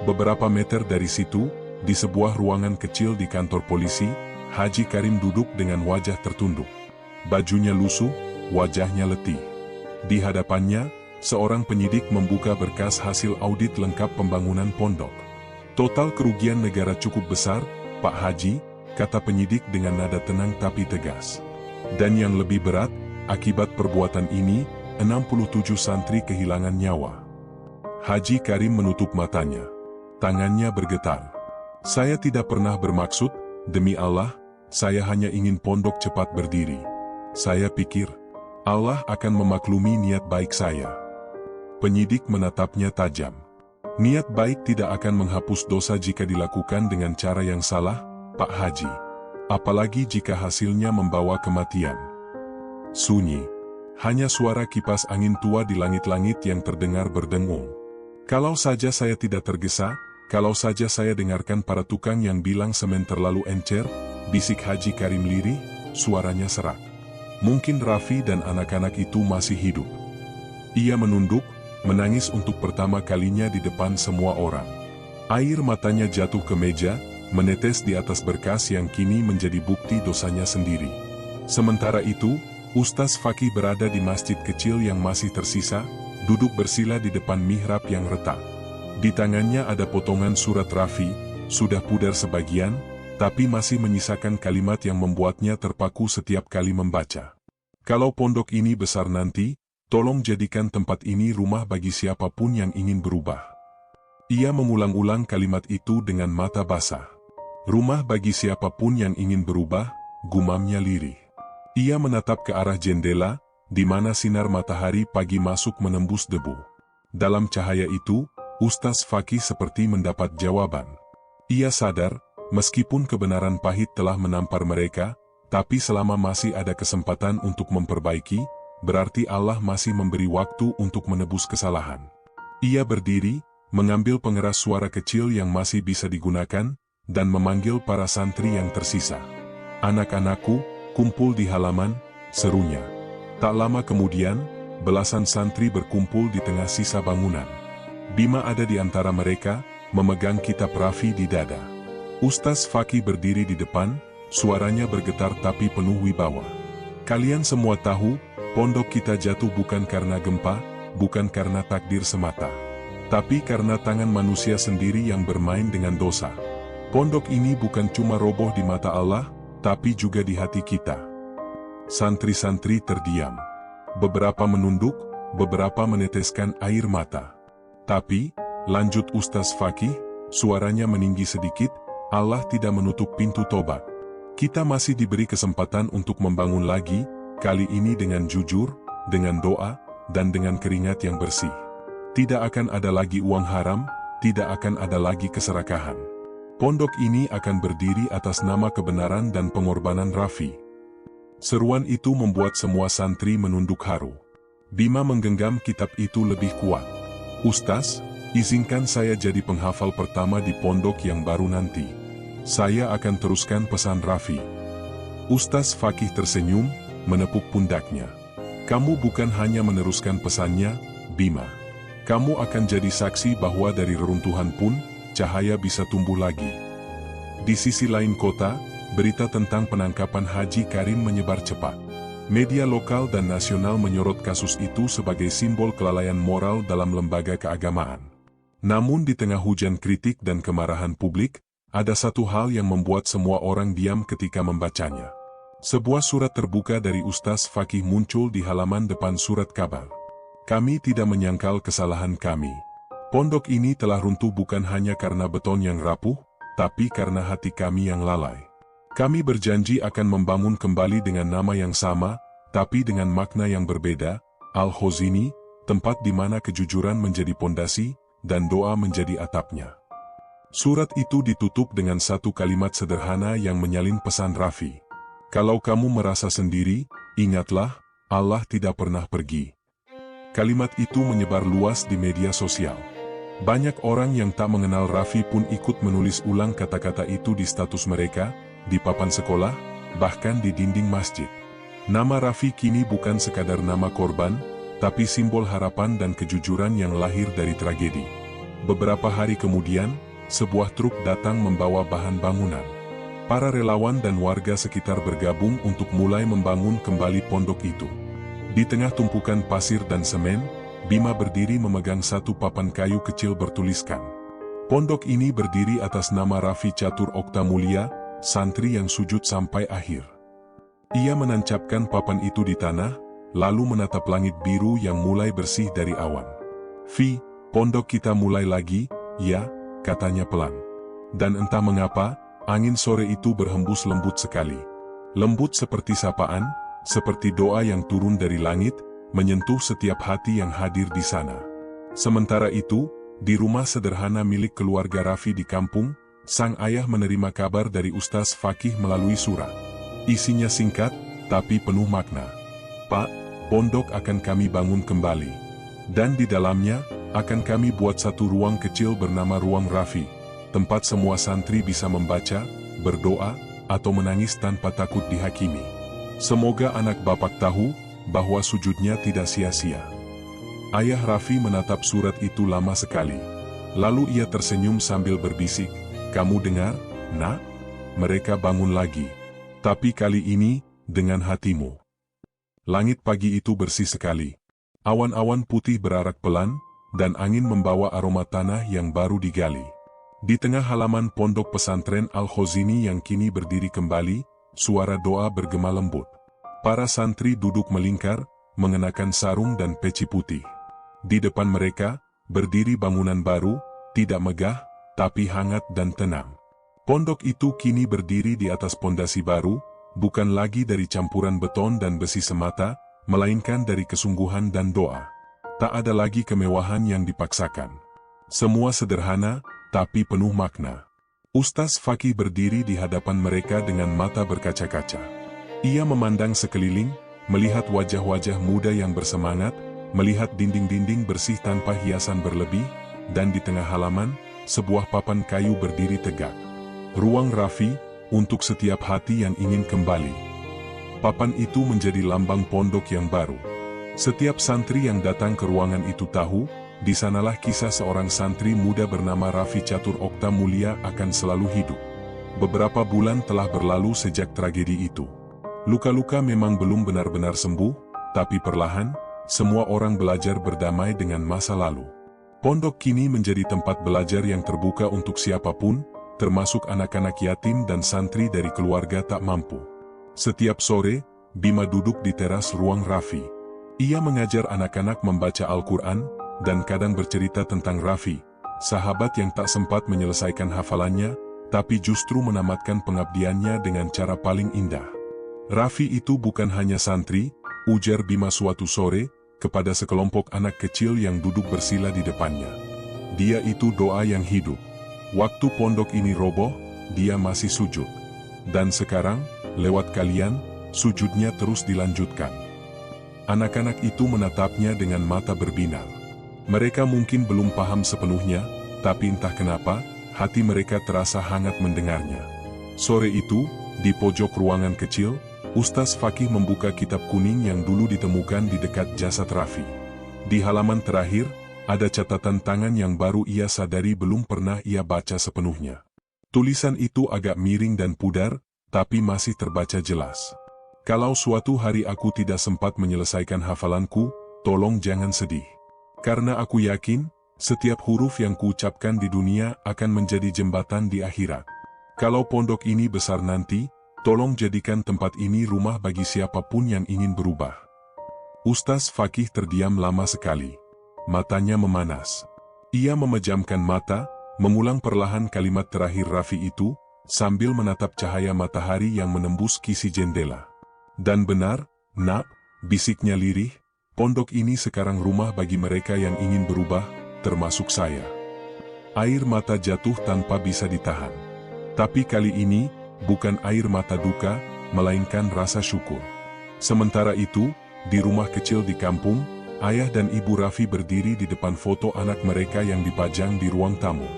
Beberapa meter dari situ, di sebuah ruangan kecil di kantor polisi, Haji Karim duduk dengan wajah tertunduk. Bajunya lusuh, wajahnya letih. Di hadapannya, seorang penyidik membuka berkas hasil audit lengkap pembangunan pondok. Total kerugian negara cukup besar, Pak Haji, kata penyidik dengan nada tenang tapi tegas. Dan yang lebih berat, akibat perbuatan ini, 67 santri kehilangan nyawa. Haji Karim menutup matanya. Tangannya bergetar. Saya tidak pernah bermaksud, demi Allah, saya hanya ingin pondok cepat berdiri. Saya pikir, Allah akan memaklumi niat baik saya. Penyidik menatapnya tajam. Niat baik tidak akan menghapus dosa jika dilakukan dengan cara yang salah, Pak Haji. Apalagi jika hasilnya membawa kematian. Sunyi. Hanya suara kipas angin tua di langit-langit yang terdengar berdengung. Kalau saja saya tidak tergesa, kalau saja saya dengarkan para tukang yang bilang semen terlalu encer, bisik Haji Karim lirih, suaranya serak. Mungkin Raffi dan anak-anak itu masih hidup. Ia menunduk, menangis untuk pertama kalinya di depan semua orang. Air matanya jatuh ke meja, menetes di atas berkas yang kini menjadi bukti dosanya sendiri. Sementara itu, Ustaz Fakih berada di masjid kecil yang masih tersisa, duduk bersila di depan mihrab yang retak. Di tangannya ada potongan surat Raffi, sudah pudar sebagian, tapi masih menyisakan kalimat yang membuatnya terpaku setiap kali membaca. Kalau pondok ini besar nanti, tolong jadikan tempat ini rumah bagi siapapun yang ingin berubah. Ia mengulang-ulang kalimat itu dengan mata basah. Rumah bagi siapapun yang ingin berubah, gumamnya lirih. Ia menatap ke arah jendela, di mana sinar matahari pagi masuk menembus debu. Dalam cahaya itu, Ustaz Fakih seperti mendapat jawaban. Ia sadar, meskipun kebenaran pahit telah menampar mereka, tapi selama masih ada kesempatan untuk memperbaiki, berarti Allah masih memberi waktu untuk menebus kesalahan. Ia berdiri, mengambil pengeras suara kecil yang masih bisa digunakan, dan memanggil para santri yang tersisa. Anak-anakku, kumpul di halaman, serunya. Tak lama kemudian, belasan santri berkumpul di tengah sisa bangunan. Bima ada di antara mereka, memegang kitab Raffi di dada. Ustaz Fakih berdiri di depan, suaranya bergetar tapi penuh wibawa. Kalian semua tahu, pondok kita jatuh bukan karena gempa, bukan karena takdir semata. Tapi karena tangan manusia sendiri yang bermain dengan dosa. Pondok ini bukan cuma roboh di mata Allah, tapi juga di hati kita. Santri-santri terdiam. Beberapa menunduk, beberapa meneteskan air mata. Tapi, lanjut Ustaz Fakih, suaranya meninggi sedikit, Allah tidak menutup pintu tobat. Kita masih diberi kesempatan untuk membangun lagi, kali ini dengan jujur, dengan doa, dan dengan keringat yang bersih. Tidak akan ada lagi uang haram, tidak akan ada lagi keserakahan. Pondok ini akan berdiri atas nama kebenaran dan pengorbanan Raffi. Seruan itu membuat semua santri menunduk haru. Bima menggenggam kitab itu lebih kuat. Ustaz, izinkan saya jadi penghafal pertama di pondok yang baru nanti. Saya akan teruskan pesan Raffi. Ustaz Fakih tersenyum, menepuk pundaknya. Kamu bukan hanya meneruskan pesannya, Bima. Kamu akan jadi saksi bahwa dari reruntuhan pun, cahaya bisa tumbuh lagi. Di sisi lain kota, berita tentang penangkapan Haji Karim menyebar cepat. Media lokal dan nasional menyorot kasus itu sebagai simbol kelalaian moral dalam lembaga keagamaan. Namun di tengah hujan kritik dan kemarahan publik, ada satu hal yang membuat semua orang diam ketika membacanya. Sebuah surat terbuka dari Ustaz Fakih muncul di halaman depan surat kabar. Kami tidak menyangkal kesalahan kami. Pondok ini telah runtuh bukan hanya karena beton yang rapuh, tapi karena hati kami yang lalai. Kami berjanji akan membangun kembali dengan nama yang sama, tapi dengan makna yang berbeda, Al-Khozini, tempat di mana kejujuran menjadi pondasi, dan doa menjadi atapnya. Surat itu ditutup dengan satu kalimat sederhana yang menyalin pesan Raffi. Kalau kamu merasa sendiri, ingatlah, Allah tidak pernah pergi. Kalimat itu menyebar luas di media sosial. Banyak orang yang tak mengenal Raffi pun ikut menulis ulang kata-kata itu di status mereka, di papan sekolah, bahkan di dinding masjid. Nama Raffi kini bukan sekadar nama korban, tapi simbol harapan dan kejujuran yang lahir dari tragedi. Beberapa hari kemudian, sebuah truk datang membawa bahan bangunan. Para relawan dan warga sekitar bergabung untuk mulai membangun kembali pondok itu. Di tengah tumpukan pasir dan semen, Bima berdiri memegang satu papan kayu kecil bertuliskan. Pondok ini berdiri atas nama Raffi Catur Okta Mulia, santri yang sujud sampai akhir. Ia menancapkan papan itu di tanah, lalu menatap langit biru yang mulai bersih dari awan. "Vi, pondok kita mulai lagi, ya," katanya pelan. Dan entah mengapa, angin sore itu berhembus lembut sekali. Lembut seperti sapaan, seperti doa yang turun dari langit, menyentuh setiap hati yang hadir di sana. Sementara itu, di rumah sederhana milik keluarga Raffi di kampung, sang ayah menerima kabar dari Ustaz Fakih melalui surat. Isinya singkat, tapi penuh makna. "Pak, pondok akan kami bangun kembali. Dan di dalamnya, akan kami buat satu ruang kecil bernama Ruang Raffi, tempat semua santri bisa membaca, berdoa, atau menangis tanpa takut dihakimi. Semoga anak bapak tahu, bahwa sujudnya tidak sia-sia." Ayah Raffi menatap surat itu lama sekali. Lalu ia tersenyum sambil berbisik, "Kamu dengar, nak? Mereka bangun lagi. Tapi kali ini, dengan hatimu." Langit pagi itu bersih sekali. Awan-awan putih berarak pelan, dan angin membawa aroma tanah yang baru digali. Di tengah halaman pondok pesantren Al-Khozini yang kini berdiri kembali, suara doa bergema lembut. Para santri duduk melingkar, mengenakan sarung dan peci putih. Di depan mereka, berdiri bangunan baru, tidak megah, tapi hangat dan tenang. Pondok itu kini berdiri di atas pondasi baru, bukan lagi dari campuran beton dan besi semata, melainkan dari kesungguhan dan doa. Tak ada lagi kemewahan yang dipaksakan. Semua sederhana, tapi penuh makna. Ustaz Fakih berdiri di hadapan mereka dengan mata berkaca-kaca. Ia memandang sekeliling, melihat wajah-wajah muda yang bersemangat, melihat dinding-dinding bersih tanpa hiasan berlebih, dan di tengah halaman, sebuah papan kayu berdiri tegak. Ruang Raffi, untuk setiap hati yang ingin kembali. Papan itu menjadi lambang pondok yang baru. Setiap santri yang datang ke ruangan itu tahu, di sanalah kisah seorang santri muda bernama Raffi Catur Okta Mulia akan selalu hidup. Beberapa bulan telah berlalu sejak tragedi itu. Luka-luka memang belum benar-benar sembuh, tapi perlahan, semua orang belajar berdamai dengan masa lalu. Pondok kini menjadi tempat belajar yang terbuka untuk siapapun, termasuk anak-anak yatim dan santri dari keluarga tak mampu. Setiap sore, Bima duduk di teras ruang Raffi. Ia mengajar anak-anak membaca Al-Quran, dan kadang bercerita tentang Raffi, sahabat yang tak sempat menyelesaikan hafalannya, tapi justru menamatkan pengabdiannya dengan cara paling indah. "Raffi itu bukan hanya santri," ujar Bima suatu sore, kepada sekelompok anak kecil yang duduk bersila di depannya. "Dia itu doa yang hidup. Waktu pondok ini roboh, dia masih sujud. Dan sekarang, lewat kalian, sujudnya terus dilanjutkan." Anak-anak itu menatapnya dengan mata berbinar. Mereka mungkin belum paham sepenuhnya, tapi entah kenapa, hati mereka terasa hangat mendengarnya. Sore itu, di pojok ruangan kecil, Ustaz Fakih membuka kitab kuning yang dulu ditemukan di dekat jasad Raffi. Di halaman terakhir, ada catatan tangan yang baru ia sadari belum pernah ia baca sepenuhnya. Tulisan itu agak miring dan pudar, tapi masih terbaca jelas. "Kalau suatu hari aku tidak sempat menyelesaikan hafalanku, tolong jangan sedih. Karena aku yakin, setiap huruf yang kuucapkan di dunia akan menjadi jembatan di akhirat. Kalau pondok ini besar nanti, tolong jadikan tempat ini rumah bagi siapapun yang ingin berubah." Ustaz Fakih terdiam lama sekali. Matanya memanas. Ia memejamkan mata, mengulang perlahan kalimat terakhir Raffi itu, sambil menatap cahaya matahari yang menembus kisi jendela. Dan benar, nak, bisiknya lirih, pondok ini sekarang rumah bagi mereka yang ingin berubah, termasuk saya. Air mata jatuh tanpa bisa ditahan. Tapi kali ini, bukan air mata duka, melainkan rasa syukur. Sementara itu, di rumah kecil di kampung, ayah dan ibu Raffi berdiri di depan foto anak mereka yang dipajang di ruang tamu.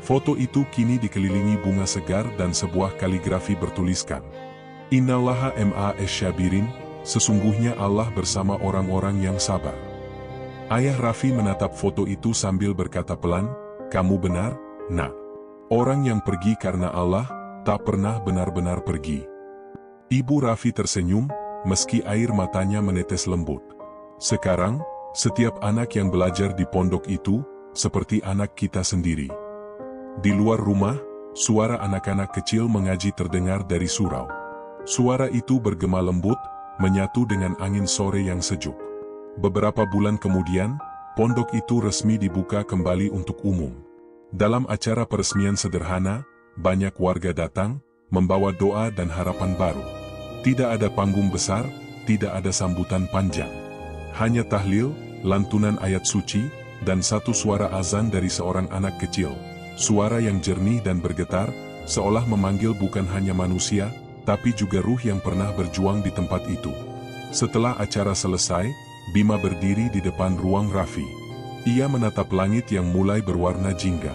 Foto itu kini dikelilingi bunga segar dan sebuah kaligrafi bertuliskan, Innallaha ma'as syabirin, sesungguhnya Allah bersama orang-orang yang sabar. Ayah Raffi menatap foto itu sambil berkata pelan, kamu benar, nak. Orang yang pergi karena Allah, tak pernah benar-benar pergi. Ibu Raffi tersenyum, meski air matanya menetes lembut. Sekarang, setiap anak yang belajar di pondok itu, seperti anak kita sendiri. Di luar rumah, suara anak-anak kecil mengaji terdengar dari surau. Suara itu bergema lembut, menyatu dengan angin sore yang sejuk. Beberapa bulan kemudian, pondok itu resmi dibuka kembali untuk umum. Dalam acara peresmian sederhana, banyak warga datang, membawa doa dan harapan baru. Tidak ada panggung besar, tidak ada sambutan panjang. Hanya tahlil, lantunan ayat suci, dan satu suara azan dari seorang anak kecil. Suara yang jernih dan bergetar, seolah memanggil bukan hanya manusia, tapi juga ruh yang pernah berjuang di tempat itu. Setelah acara selesai, Bima berdiri di depan ruang Raffi. Ia menatap langit yang mulai berwarna jingga.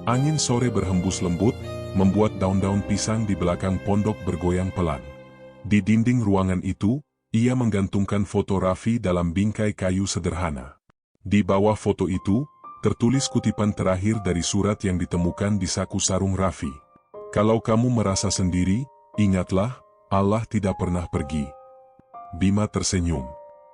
Angin sore berhembus lembut, membuat daun-daun pisang di belakang pondok bergoyang pelan. Di dinding ruangan itu, ia menggantungkan foto Raffi dalam bingkai kayu sederhana. Di bawah foto itu, tertulis kutipan terakhir dari surat yang ditemukan di saku sarung Raffi. Kalau kamu merasa sendiri, ingatlah, Allah tidak pernah pergi. Bima tersenyum.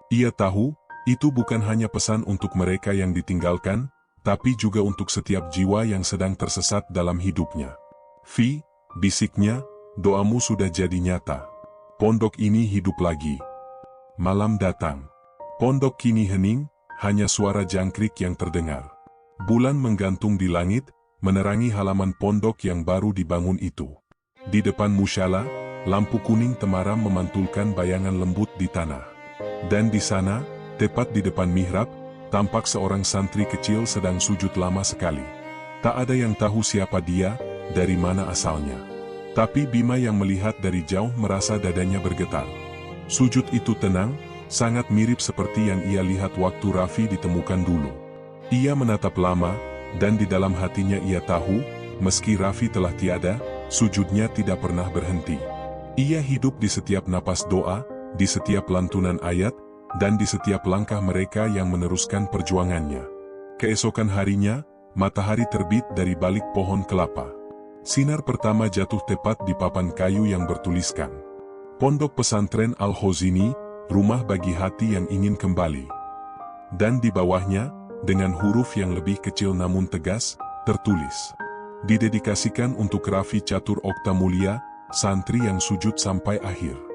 Ia tahu, itu bukan hanya pesan untuk mereka yang ditinggalkan, tapi juga untuk setiap jiwa yang sedang tersesat dalam hidupnya. Vi, bisiknya, doamu sudah jadi nyata. Pondok ini hidup lagi. Malam datang. Pondok kini hening, hanya suara jangkrik yang terdengar. Bulan menggantung di langit, menerangi halaman pondok yang baru dibangun itu. Di depan musyala, lampu kuning temaram memantulkan bayangan lembut di tanah. Dan di sana, tepat di depan mihrab, tampak seorang santri kecil sedang sujud lama sekali. Tak ada yang tahu siapa dia, dari mana asalnya. Tapi Bima yang melihat dari jauh merasa dadanya bergetar. Sujud itu tenang, sangat mirip seperti yang ia lihat waktu Raffi ditemukan dulu. Ia menatap lama, dan di dalam hatinya ia tahu, meski Raffi telah tiada, sujudnya tidak pernah berhenti. Ia hidup di setiap napas doa, di setiap lantunan ayat, dan di setiap langkah mereka yang meneruskan perjuangannya. Keesokan harinya, matahari terbit dari balik pohon kelapa. Sinar pertama jatuh tepat di papan kayu yang bertuliskan, Pondok Pesantren Al-Hozini, rumah bagi hati yang ingin kembali. Dan di bawahnya, dengan huruf yang lebih kecil namun tegas, tertulis, didedikasikan untuk Raffi Catur Okta Mulia, santri yang sujud sampai akhir.